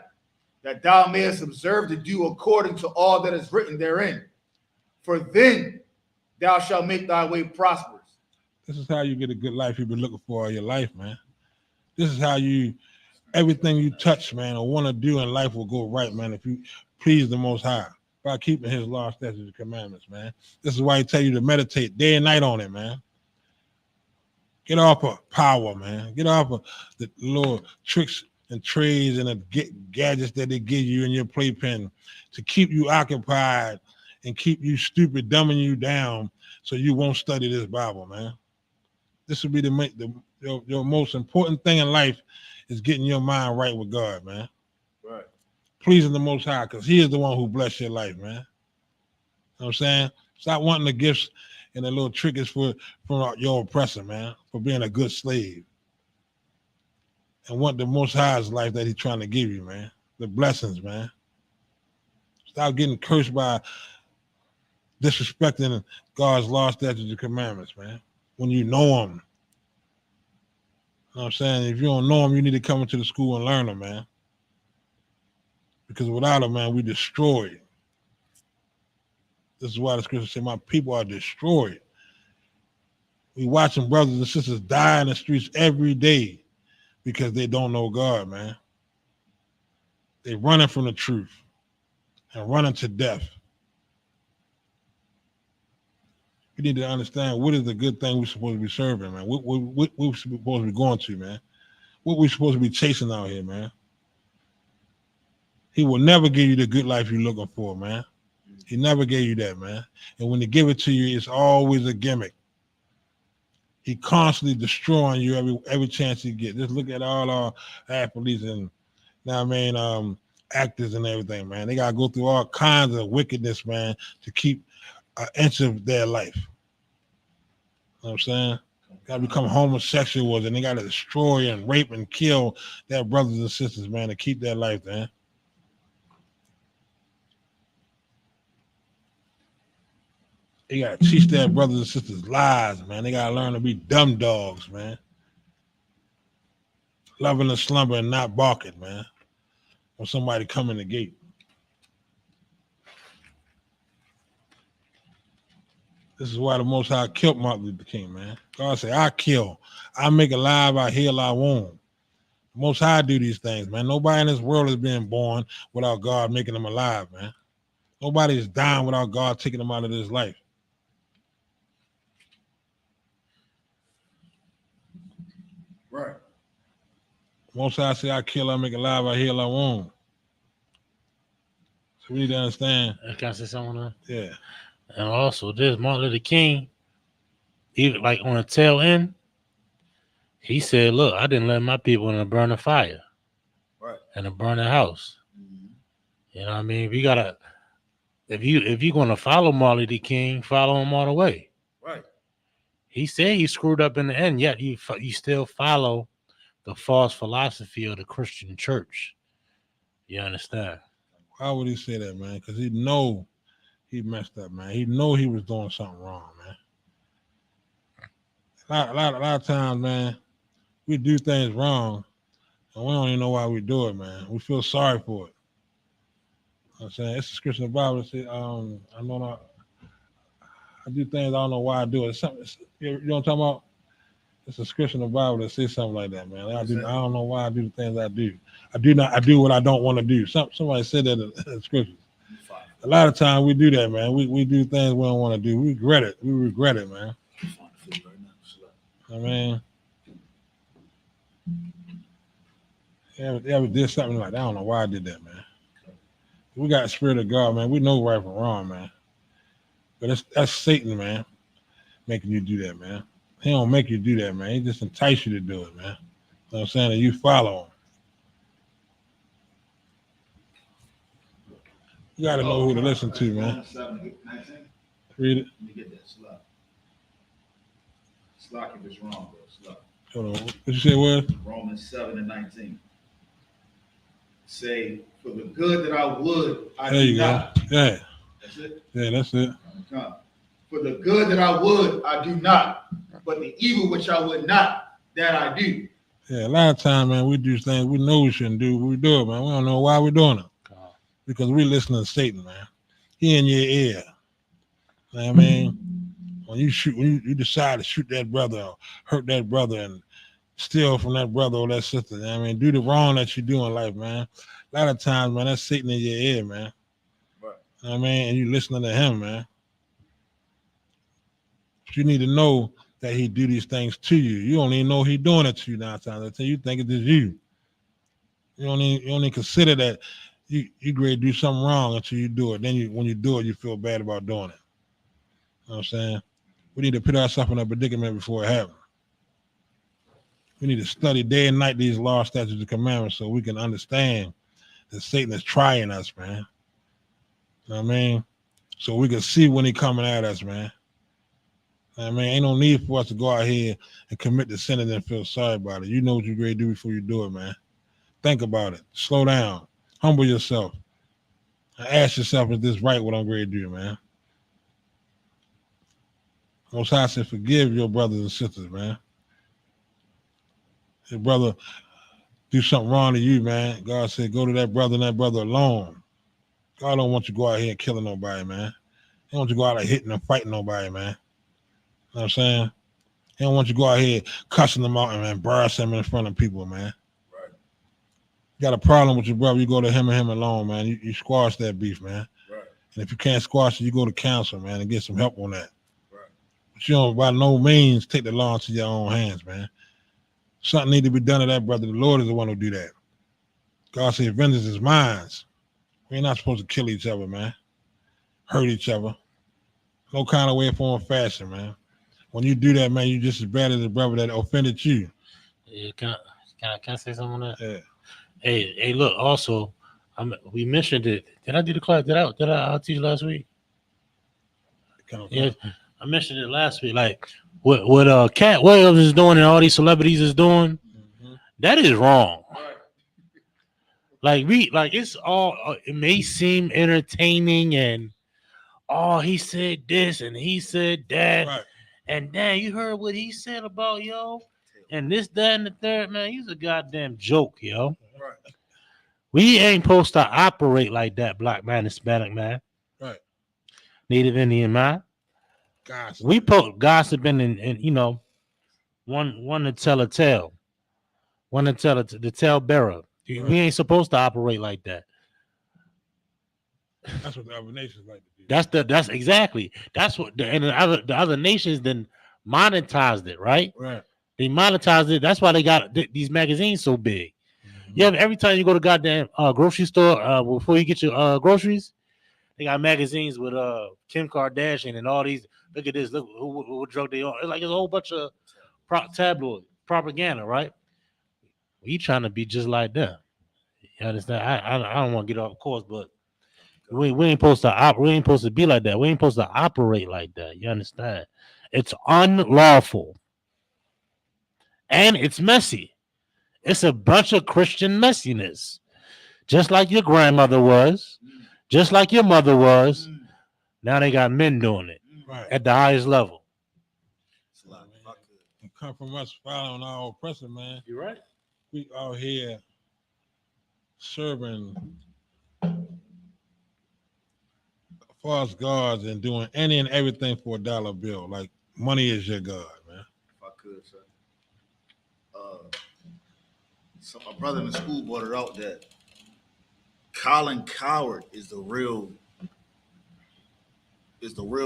[SPEAKER 3] that thou mayest observe to do according to all that is written therein. For then thou shalt make thy way prosperous.
[SPEAKER 1] This is how you get a good life you've been looking for all your life, man. This is how everything you touch, man, or want to do in life will go right, man, if you please the Most High by keeping his law, statutes, and commandments, man. This is why he tell you to meditate day and night on it, man. Get off of power, man. Get off of the little tricks and trades and the gadgets that they give you in your playpen to keep you occupied and keep you stupid, dumbing you down so you won't study this Bible, man. This would be your most important thing in life is getting your mind right with God, man.
[SPEAKER 3] Right.
[SPEAKER 1] Pleasing the Most High, because he is the one who bless your life, man. You know what I'm saying? Stop wanting the gifts and the little trinkets from your oppressor, man, for being a good slave. And want the Most High's life that he's trying to give you, man. The blessings, man. Stop getting cursed by disrespecting God's law, statutes, and commandments, man. When you know them. You know what I'm saying? If you don't know them, you need to come into the school and learn them, man. Because without them, man, we destroyed. This is why the scripture say, my people are destroyed. We watching brothers and sisters die in the streets every day because they don't know God, man. They running from the truth and running to death. We need to understand what is the good thing we're supposed to be serving, man. What we're supposed to be going to, man. What we're supposed to be chasing out here, man. He will never give you the good life you're looking for, man. He never gave you that, man. And when he give it to you, it's always a gimmick. He constantly destroying you every chance he get. Just look at all our athletes and actors and everything, man. They gotta go through all kinds of wickedness, man, to keep an inch of their life. what I'm saying? Got to become homosexuals and they got to destroy and rape and kill their brothers and sisters, man, to keep their life, man. They got to teach their brothers and sisters lies, man. They got to learn to be dumb dogs, man. Loving the slumber and not barking, man. When somebody come in the gate. This is why the Most High killed Martin Luther King, man. God said, I kill. I make alive, I heal, I wound. The Most High do these things, man. Nobody in this world is being born without God making them alive, man. Nobody is dying without God taking them out of this life.
[SPEAKER 3] Right.
[SPEAKER 1] Most High say, I kill, I make alive, I heal, I wound. So we need to understand.
[SPEAKER 5] Can I say something on that?
[SPEAKER 1] Yeah.
[SPEAKER 5] And also, this Martin Luther King, even like on the tail end, he said, "Look, I didn't let my people in a burning fire,
[SPEAKER 3] Right.
[SPEAKER 5] in a burning house."
[SPEAKER 3] Mhm.
[SPEAKER 5] You know what I mean? We gotta, if you're gonna follow Martin Luther King, follow him all the way.
[SPEAKER 3] Right.
[SPEAKER 5] He said he screwed up in the end, yet you still follow the false philosophy of the Christian church. You understand?
[SPEAKER 1] Why would he say that, man? Because he know he messed up, man. He know he was doing something wrong, man. A lot of times, man, we do things wrong, and we don't even know why we do it, man. We feel sorry for it. You know what I'm saying? It's the scripture in the Bible that says, I know not, I do things I don't know why I do it. You know what I'm talking about? It's a scripture in the Bible that says something like that, man. I don't know why I do the things I do. I do what I don't want to do. Somebody said that in the scriptures. A lot of times we do that, man. We do things we don't want to do. We regret it. We regret it, man. I mean, we did something like that. I don't know why I did that, man. We got the spirit of God, man. We know right from wrong, man. But that's Satan, man, making you do that, man. He don't make you do that, man. He just entice you to do it, man. You know what I'm saying? And you follow him. You got to know who to listen to, man. Read it.
[SPEAKER 3] Let me get that slot. Slot if it's wrong, bro. Slot.
[SPEAKER 1] Hold on. What you say was?
[SPEAKER 3] Romans 7:19. Say, for the good that I would, I
[SPEAKER 1] There
[SPEAKER 3] do
[SPEAKER 1] you
[SPEAKER 3] not.
[SPEAKER 1] go. Yeah.
[SPEAKER 3] That's it.
[SPEAKER 1] Yeah, that's it.
[SPEAKER 3] For the good that I would, I do not. But the evil which I would not, that I do.
[SPEAKER 1] Yeah, a lot of times, man, we do things we know we shouldn't do, but we do it, man. We don't know why we're doing it. Because we listen to Satan, man. He in your ear. You know what I mean? When you decide to shoot that brother or hurt that brother and steal from that brother or that sister, you know what I mean? Do the wrong that you do in life, man. A lot of times, man, that's Satan in your ear, man.
[SPEAKER 3] Right.
[SPEAKER 1] You know what I mean? And you listening to him, man. But you need to know that he do these things to you. You don't even know he doing it to you 9 times out of 10. You think it's just you. You don't even consider that you great do something wrong until you do it. Then when you do it, you feel bad about doing it. You know what I'm saying? We need to put ourselves in a predicament before it happens. We need to study day and night these laws, statutes, and commandments so we can understand that Satan is trying us, man. You know what I mean? So we can see when he coming at us, man. You know what I mean? Ain't no need for us to go out here and commit the sin and then feel sorry about it. You know what you're going to do before you do it, man. Think about it. Slow down. Humble yourself. And ask yourself, is this right what I'm going to do, man? Most High said, forgive your brothers and sisters, man. Your brother do something wrong to you, man. God said, go to that brother and that brother alone. God don't want you to go out here and killing nobody, man. He don't want you to go out here hitting and fighting nobody, man. You know what I'm saying? He don't want you to go out here cussing them out and embarrassing them in front of people, man.
[SPEAKER 3] Right.
[SPEAKER 1] You got a problem with your brother, you go to him and him alone, man. You squash that beef, man.
[SPEAKER 3] Right.
[SPEAKER 1] And if you can't squash it, you go to counsel, man, and get some help on that.
[SPEAKER 3] Right.
[SPEAKER 1] But you don't by no means take the law into your own hands, man. Something need to be done to that brother. The Lord is the one who do that. God said, vengeance is mine. We're not supposed to kill each other, man. Hurt each other. No kind of way, form, or fashion, man. When you do that, man, you just as bad as the brother that offended you.
[SPEAKER 5] Yeah, can I say something on that?
[SPEAKER 1] Yeah.
[SPEAKER 5] Hey, look. Also, we mentioned it. Did I do the class? Did I teach last week? Yeah, I mentioned it last week. Like what Cat Williams is doing and all these celebrities is doing, that is wrong. Like it's all it may seem entertaining and he said this and he said that,
[SPEAKER 1] Right.
[SPEAKER 5] and then you heard what he said about and this, that, and the third, man. He's a goddamn joke, yo.
[SPEAKER 3] Right.
[SPEAKER 5] We ain't supposed to operate like that, black man, Hispanic man,
[SPEAKER 1] Right.
[SPEAKER 5] Native Indian man.
[SPEAKER 1] Gossip.
[SPEAKER 5] We gossiping and one to tell a tale, one to tell the tale bearer.
[SPEAKER 1] Right.
[SPEAKER 5] We ain't supposed to operate like that.
[SPEAKER 1] That's what the other nations like to do.
[SPEAKER 5] That's exactly what the other nations then monetized it, right?
[SPEAKER 1] Right.
[SPEAKER 5] They monetized it. That's why they got these magazines so big. Yeah, every time you go to goddamn grocery store, before you get your groceries, they got magazines with Kim Kardashian and all these. Look at this. Look what drug they on. It's like it's a whole bunch of tabloid propaganda, right? We trying to be just like them. You understand? I don't want to get off course, but we ain't supposed to we ain't supposed to be like that. We ain't supposed to operate like that. You understand? It's unlawful. And it's messy. It's a bunch of Christian messiness. Just like your grandmother was, just like your mother was. Now they got men doing it
[SPEAKER 1] Right.
[SPEAKER 5] at the highest level.
[SPEAKER 1] It come from us following our oppressor, man.
[SPEAKER 5] You're right.
[SPEAKER 1] We out here serving false gods and doing any and everything for $1 bill. Like money is your god, man.
[SPEAKER 3] If I could, sir. So my brother in the school brought it out that Colin Coward is the real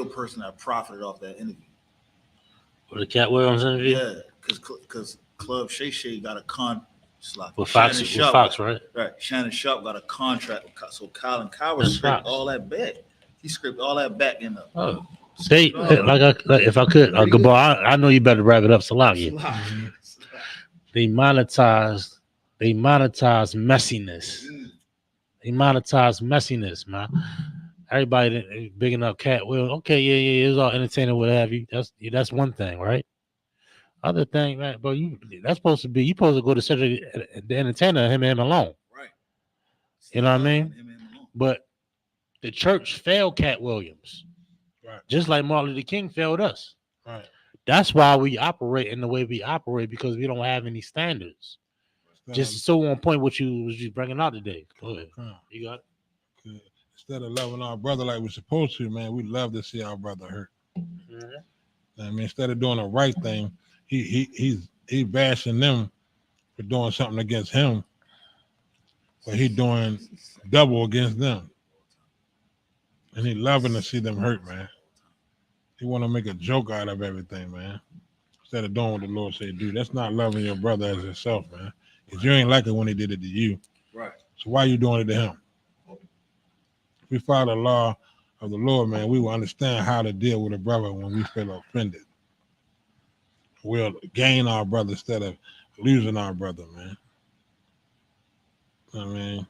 [SPEAKER 3] person that profited off that interview.
[SPEAKER 5] With the Cat Williams interview?
[SPEAKER 3] Yeah, because Club Shay Shay got a
[SPEAKER 5] with Fox, right?
[SPEAKER 3] Right. Shannon Sharp got a contract with so Colin Coward scraped all that back. He scraped all that back in the.
[SPEAKER 5] Oh, say if I could, Gabor, I know you better wrap it up, Salaki. They monetize messiness. They monetize messiness, man. Everybody bigging up Cat Will. Okay, yeah, it was all entertaining, what have you. That's one thing, right? Other thing, man, but that's supposed to be you supposed to go to such the entertainer, him and him alone.
[SPEAKER 3] Right.
[SPEAKER 5] You know what I mean? But the church failed Cat Williams.
[SPEAKER 1] Right.
[SPEAKER 5] Just like Martin Luther King failed us.
[SPEAKER 1] Right.
[SPEAKER 5] That's why we operate in the way we operate, because we don't have any standards. Just so on point what you was bringing out today. Go ahead. You got it.
[SPEAKER 1] Instead of loving our brother like we're supposed to, man, we love to see our brother hurt. I mean, instead of doing the right thing, he's bashing them for doing something against him, but he doing double against them. And he loving to see them hurt, man. He want to make a joke out of everything, man. Instead of doing what the Lord say do. That's not loving your brother as yourself, man. Because you ain't like it when he did it to you.
[SPEAKER 3] Right.
[SPEAKER 1] So why you doing it to him? If we follow the law of the Lord, man, we will understand how to deal with a brother when we feel offended. We'll gain our brother instead of losing our brother, man. I mean,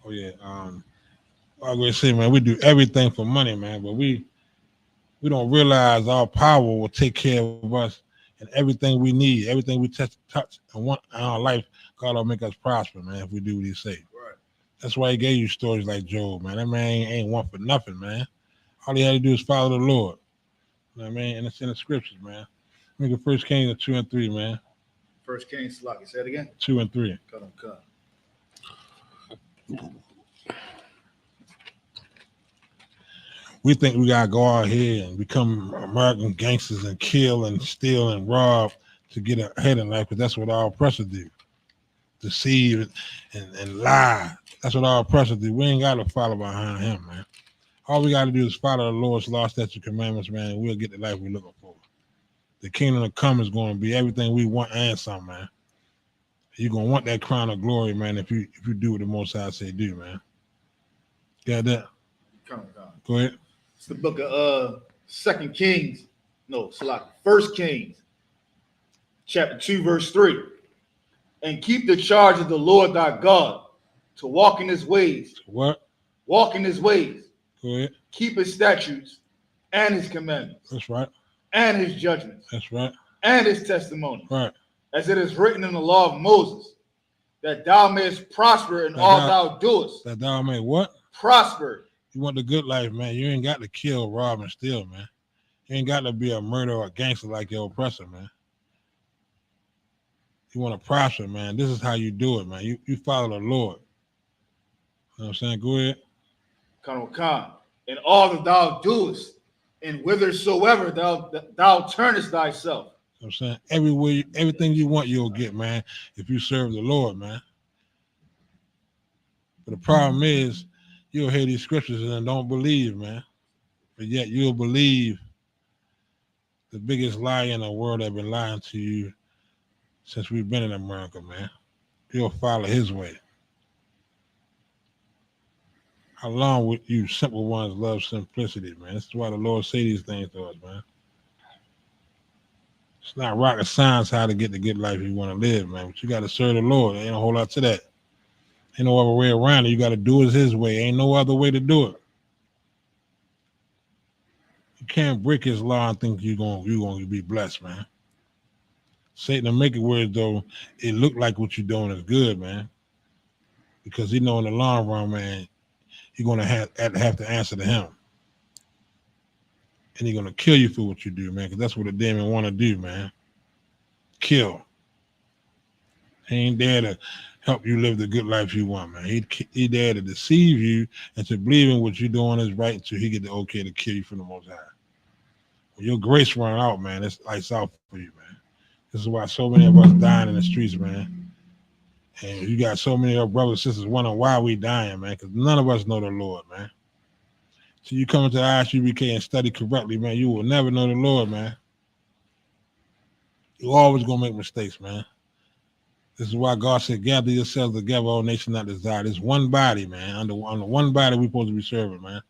[SPEAKER 1] oh yeah. I'm gonna say, man, we do everything for money, man, but we don't realize our power will take care of us and everything we need, everything we touch and want in our life. God will make us prosper, man, if we do what He say.
[SPEAKER 3] Right.
[SPEAKER 1] That's why He gave you stories like Job, man. That man ain't want for nothing, man. All he had to do is follow the Lord. You know what I mean? And it's in the scriptures, man. Look at 1 Kings 2 and 3, man.
[SPEAKER 3] 1 Kings, like you said again?
[SPEAKER 1] 2 and 3.
[SPEAKER 3] Come.
[SPEAKER 1] We think we gotta go out here and become American gangsters and kill and steal and rob to get ahead in life, because that's what our oppressors do. Deceive and lie. That's what our oppressors do. We ain't gotta follow behind him, man. All we gotta do is follow the Lord's law, statutes, commandments, man, and we'll get the life we're looking for. The kingdom to come is going to be everything we want and some, man. You're gonna want that crown of glory, man, if you do what the Most High say do, man. Got that?
[SPEAKER 3] Come.
[SPEAKER 1] Go ahead.
[SPEAKER 3] It's the book of 2 Kings. No, it's like 1 Kings, chapter 2, verse 3. And keep the charge of the Lord thy God to walk in his ways.
[SPEAKER 1] What?
[SPEAKER 3] Walk in his ways.
[SPEAKER 1] Go ahead.
[SPEAKER 3] keep his statutes and his commandments
[SPEAKER 1] That's right.
[SPEAKER 3] and his judgments
[SPEAKER 1] That's right.
[SPEAKER 3] and his testimonies,
[SPEAKER 1] Right.
[SPEAKER 3] as it is written in the law of Moses, that thou mayest prosper in
[SPEAKER 1] That
[SPEAKER 3] all
[SPEAKER 1] thou-
[SPEAKER 3] thou doest.
[SPEAKER 1] That thou may what?
[SPEAKER 3] Prosper.
[SPEAKER 1] You want the good life, man. You ain't got to kill, rob, and steal, man. You ain't got to be a murderer or a gangster like your oppressor, man. You want to prosper, man. This is how you do it, man. You follow the Lord. You know what I'm saying? Go ahead.
[SPEAKER 3] Khan. In all that thou doest, and whithersoever thou turnest thyself.
[SPEAKER 1] You know what I'm saying? Everywhere, everything you want, you'll get, man, if you serve the Lord, man. But the problem is, you'll hear these scriptures and don't believe, man. But yet you'll believe the biggest lie in the world that been lying to you since we've been in America, man. You'll follow his way. How long would you simple ones love simplicity, man? This is why the Lord say these things to us, man. It's not rocket science how to get the good life you want to live, man. But you got to serve the Lord. There ain't a whole lot to that. Ain't no other way around it. You got to do it his way. Ain't no other way to do it. You can't break his law and think you're gonna be blessed, man. Satan will make it where though it look like what you're doing is good, man. Because he know in the long run, man, you're gonna have to answer to him. And he's gonna kill you for what you do, man, because that's what the demon wanna do, man. Kill. He ain't there to help you live the good life you want, man. He there to deceive you and to believe in what you're doing is right until he get the okay to kill you from the Most High. When your grace run out, man, it's lights out for you, man. This is why so many of us dying in the streets, man. And you got so many of our brothers and sisters wondering why we dying, man, because none of us know the Lord, man. So you come into ISUPK and study correctly, man, you will never know the Lord, man. You're always going to make mistakes, man. This is why God said, gather yourselves together, all nations not desire. This one body, man. Under one body we're supposed to be serving, man.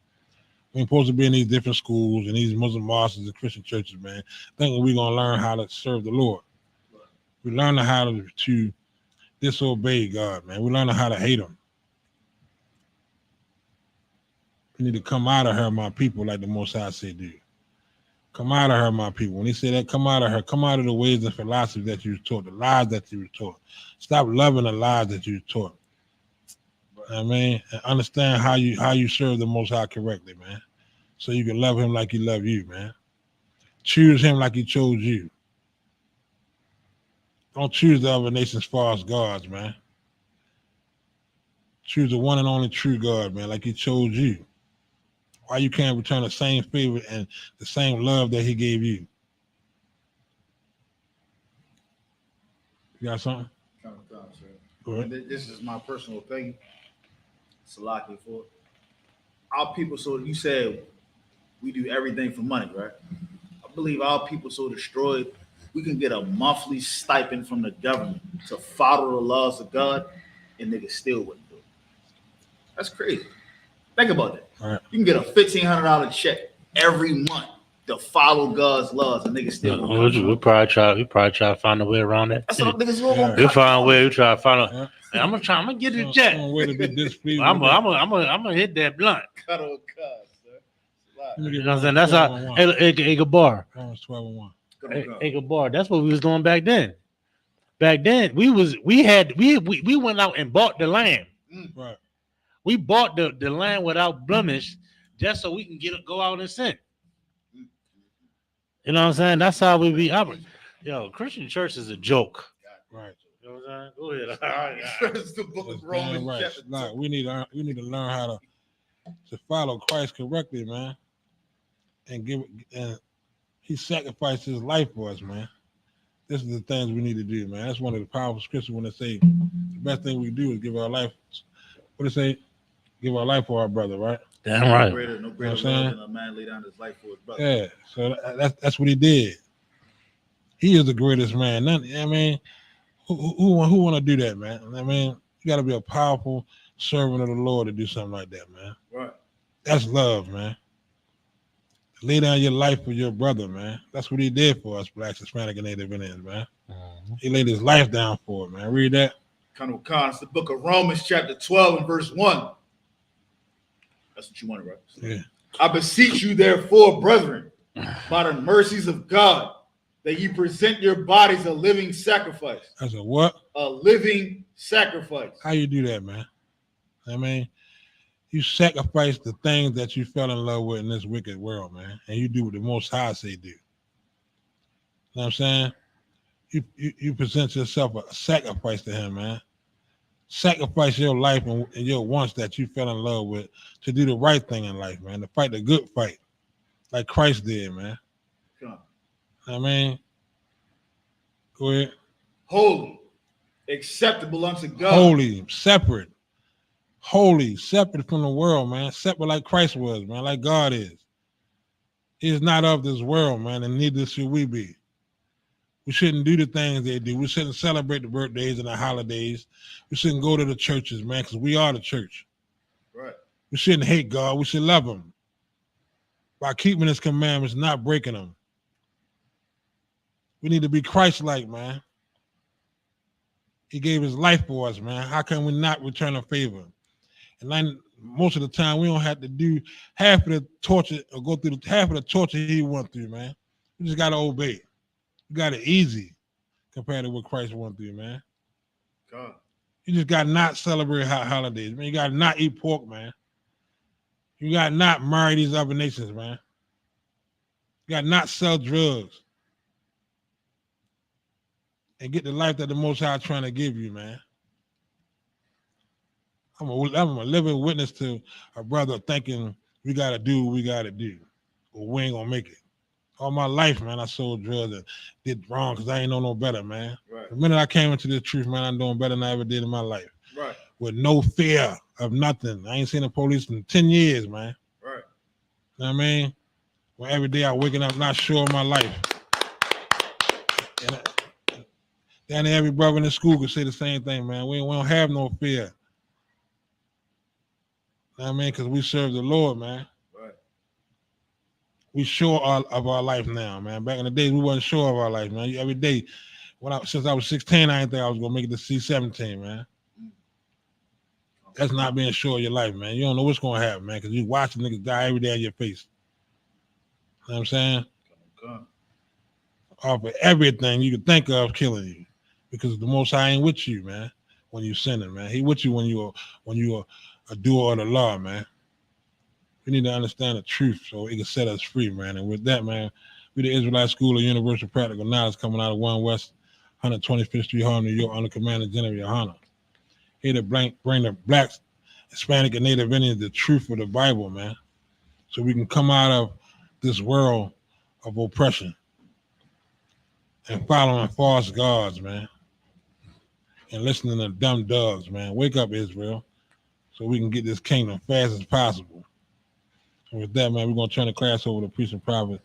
[SPEAKER 1] We ain't supposed to be in these different schools and these Muslim mosques and Christian churches, man, thinking we're going to learn how to serve the Lord. We learn how to disobey God, man. We learn how to hate him. We need to come out of her, my people, like the Most High said, do. Come out of her, my people. When he said that, come out of her. Come out of the ways and philosophies that you were taught, the lies that you were taught. Stop loving the lies that you were taught. I mean, and understand how you serve the Most High correctly, man. So you can love him like he loved you, man. Choose him like he chose you. Don't choose the other nations false gods, man. Choose the one and only true God, man, like he chose you. Why you can't return the same favor and the same love that he gave you? You got something? Go ahead.
[SPEAKER 3] This is my personal opinion. Salaki for it. Our people, so you said we do everything for money, right? I believe our people so destroyed, we can get a monthly stipend from the government to follow the laws of God, and niggas still wouldn't do it. That's crazy. Think about that.
[SPEAKER 1] All right.
[SPEAKER 3] You can get a $1,500 check every month to follow God's laws, and niggas still won't do it.
[SPEAKER 5] We probably try to find a way around that.
[SPEAKER 3] That's what niggas will
[SPEAKER 1] Yeah.
[SPEAKER 5] We'll find a way. We try to find a.
[SPEAKER 1] Yeah.
[SPEAKER 5] Hey, I'm gonna get the check.
[SPEAKER 1] Some way to be displeased.
[SPEAKER 5] I'm gonna hit that blunt.
[SPEAKER 3] Cut on cuz, sir.
[SPEAKER 5] You know what I'm saying? That's how. Hey, Gabar.
[SPEAKER 1] 12-1.
[SPEAKER 5] Hey, Gabar. That's what we was doing back then. Back then, we went out and bought the land.
[SPEAKER 1] Right.
[SPEAKER 5] We bought the land without blemish, just so we can go out and sin. You know what I'm saying? That's how we be operating. Yo, Christian church is a joke.
[SPEAKER 1] Right.
[SPEAKER 5] You know what I'm saying? Go ahead.
[SPEAKER 3] It's the book
[SPEAKER 1] That's
[SPEAKER 3] of Romans.
[SPEAKER 1] damn right.
[SPEAKER 3] Chapter
[SPEAKER 1] Like,
[SPEAKER 3] 2.
[SPEAKER 1] we need to learn how to follow Christ correctly, man. And he sacrificed his life for us, man. This is the things we need to do, man. That's one of the powerful scriptures when they say the best thing we do is give our life. What they say? Give our life for our brother, right?
[SPEAKER 5] Damn
[SPEAKER 3] No
[SPEAKER 5] right.
[SPEAKER 3] greater
[SPEAKER 1] You know what
[SPEAKER 3] love
[SPEAKER 1] I'm saying?
[SPEAKER 3] than a man lay down his life for his brother.
[SPEAKER 1] Yeah. So that's what he did. He is the greatest man. I mean, who want to do that, man? I mean, you got to be a powerful servant of the Lord to do something like that, man.
[SPEAKER 3] Right.
[SPEAKER 1] That's love, man. Lay down your life for your brother, man. That's what he did for us, blacks, Hispanic, and Native Indians, man. He laid his life down for it, man. Read that.
[SPEAKER 3] Colonel Khan, it's the book of Romans, chapter 12, and verse 1. That's what you wanted, right?
[SPEAKER 1] Yeah.
[SPEAKER 3] I beseech you, therefore, brethren, by the mercies of God, that you present your bodies a living sacrifice.
[SPEAKER 1] That's a what?
[SPEAKER 3] A living sacrifice.
[SPEAKER 1] How you do that, man? I mean, you sacrifice the things that you fell in love with in this wicked world, man, and you do what the Most High say do. You know what I'm saying? You present yourself a sacrifice to Him, man. Sacrifice your life and your wants that you fell in love with to do the right thing in life, man. To fight the good fight, like Christ did, man.
[SPEAKER 3] Come on.
[SPEAKER 1] I mean, go ahead.
[SPEAKER 3] Holy, acceptable unto God.
[SPEAKER 1] Holy, separate from the world, man. Separate like Christ was, man, like God is. He is not of this world, man, and neither should we be. We shouldn't do the things they do. We shouldn't celebrate the birthdays and the holidays. We shouldn't go to the churches, man, because we are the church.
[SPEAKER 3] Right.
[SPEAKER 1] We shouldn't hate God. We should love Him by keeping His commandments, not breaking them. We need to be Christ-like, man. He gave His life for us, man. How can we not return a favor? And then most of the time, we don't have to do half of the torture or go through half of the torture He went through, man. We just got to obey. We got it easy compared to what Christ went through, man.
[SPEAKER 3] God.
[SPEAKER 1] You just got to not celebrate holidays, man. You got to not eat pork, man. You got to not marry these other nations, man. You got to not sell drugs. And get the life that the Most High is trying to give you, man. I'm a living witness to a brother thinking we got to do what we got to do, or we ain't going to make it. All my life, man, I sold drugs and did wrong because I ain't know no better, man.
[SPEAKER 3] Right.
[SPEAKER 1] The minute I came into this truth, man, I'm doing better than I ever did in my life.
[SPEAKER 3] Right.
[SPEAKER 1] With no fear of nothing. I ain't seen the police in 10 years, man.
[SPEAKER 3] Right.
[SPEAKER 1] You know what I mean? When every day I'm waking up not sure of my life. And every brother in the school could say the same thing, man. We don't have no fear. You know what I mean? Because we serve the Lord, man.
[SPEAKER 3] Right.
[SPEAKER 1] We sure of our life now, man. Back in the days, we wasn't sure of our life, man. Every day, since I was 16, I didn't think I was going to make it to C-17, man. That's not being sure of your life, man. You don't know what's going to happen, man, because you watching niggas die every day in your face. You know what I'm saying?
[SPEAKER 3] God.
[SPEAKER 1] Off of everything you could think of killing you. Because the Most High ain't with you, man, when you sinning, man. He with you when you're a doer of the law, man. We need to understand the truth so it can set us free, man. And with that, man, we the Israelite School of Universal Practical Knowledge coming out of 1 West 125th Street, Harlem, New York, under command of General Yohana. Here to bring the blacks, Hispanic, and Native Indians the truth of the Bible, man, so we can come out of this world of oppression and following false gods, man, and listening to dumb dogs, man. Wake up, Israel, so we can get this kingdom fast as possible. And with that, man, we're going to turn the class over to Priest and Prophet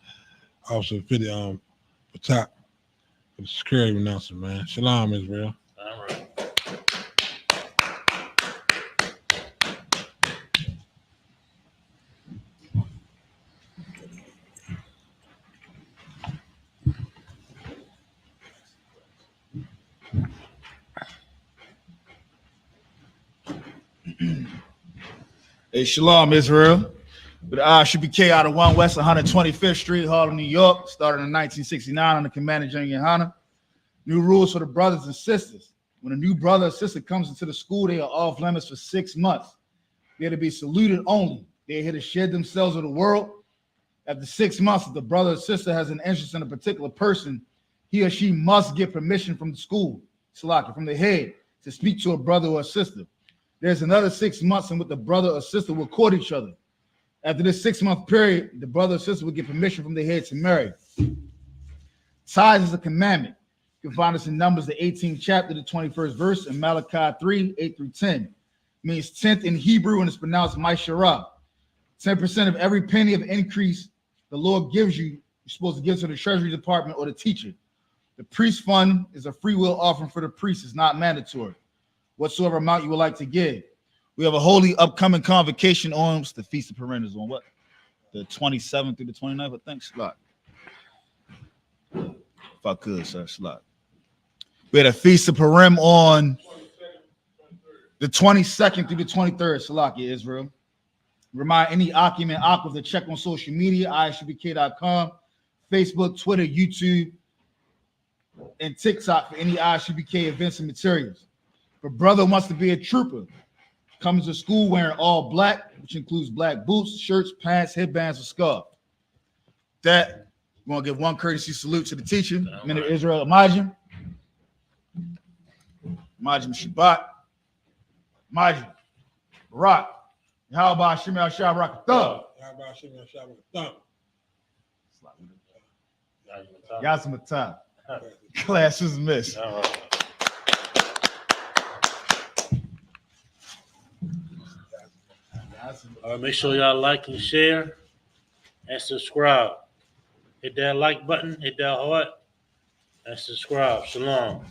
[SPEAKER 1] Officer Fiddy Patak for the security announcement, man. Shalom, Israel.
[SPEAKER 5] All right.
[SPEAKER 3] Hey, Shalom, Israel. With ISUPK out of 1 West 125th Street, Harlem, New York, started in 1969 under command of General Yohana. New rules for the brothers and sisters. When a new brother or sister comes into the school, they are off limits for 6 months. They're to be saluted only. They're here to shed themselves with the world. After 6 months, if the brother or sister has an interest in a particular person, he or she must get permission from the school, from the head, to speak to a brother or a sister. There's another 6 months in which the brother or sister will court each other. After this 6-month period, the brother or sister will get permission from the head to marry. Tithes is a commandment. You can find this in Numbers, the 18th chapter, the 21st verse, and Malachi 3, 8 through 10. It means 10th in Hebrew, and it's pronounced Maishara. 10% of every penny of increase the Lord gives you, you're supposed to give to the Treasury Department or the teacher. The priest fund is a free will offering for the priest. It's not mandatory. Whatsoever amount you would like to give. We have a holy upcoming convocation on the Feast of Purim is on what? The 27th through the 29th, I think. Shalak. If I could, sir. Shalak. We had a Feast of Purim on the 22nd through the 23rd. Shalak, Israel. Remind any Akiman Aqua to check on social media, ISUPK.com, Facebook, Twitter, YouTube, and TikTok for any ISUPK events and materials. If a brother wants to be a trooper, comes to school wearing all black, which includes black boots, shirts, pants, headbands, or scarf. That, we're going to give one courtesy salute to the teacher, Minister Israel Imajim. Imajim Shabbat. Imajim Barak. How about Shimei Ashab Rock Thug?
[SPEAKER 1] How about Shimon Shabbat Thumb?
[SPEAKER 3] Yasma time. Class is missed.
[SPEAKER 5] All right. Make sure y'all like and share and subscribe. Hit that like button, hit that heart, and subscribe. Shalom.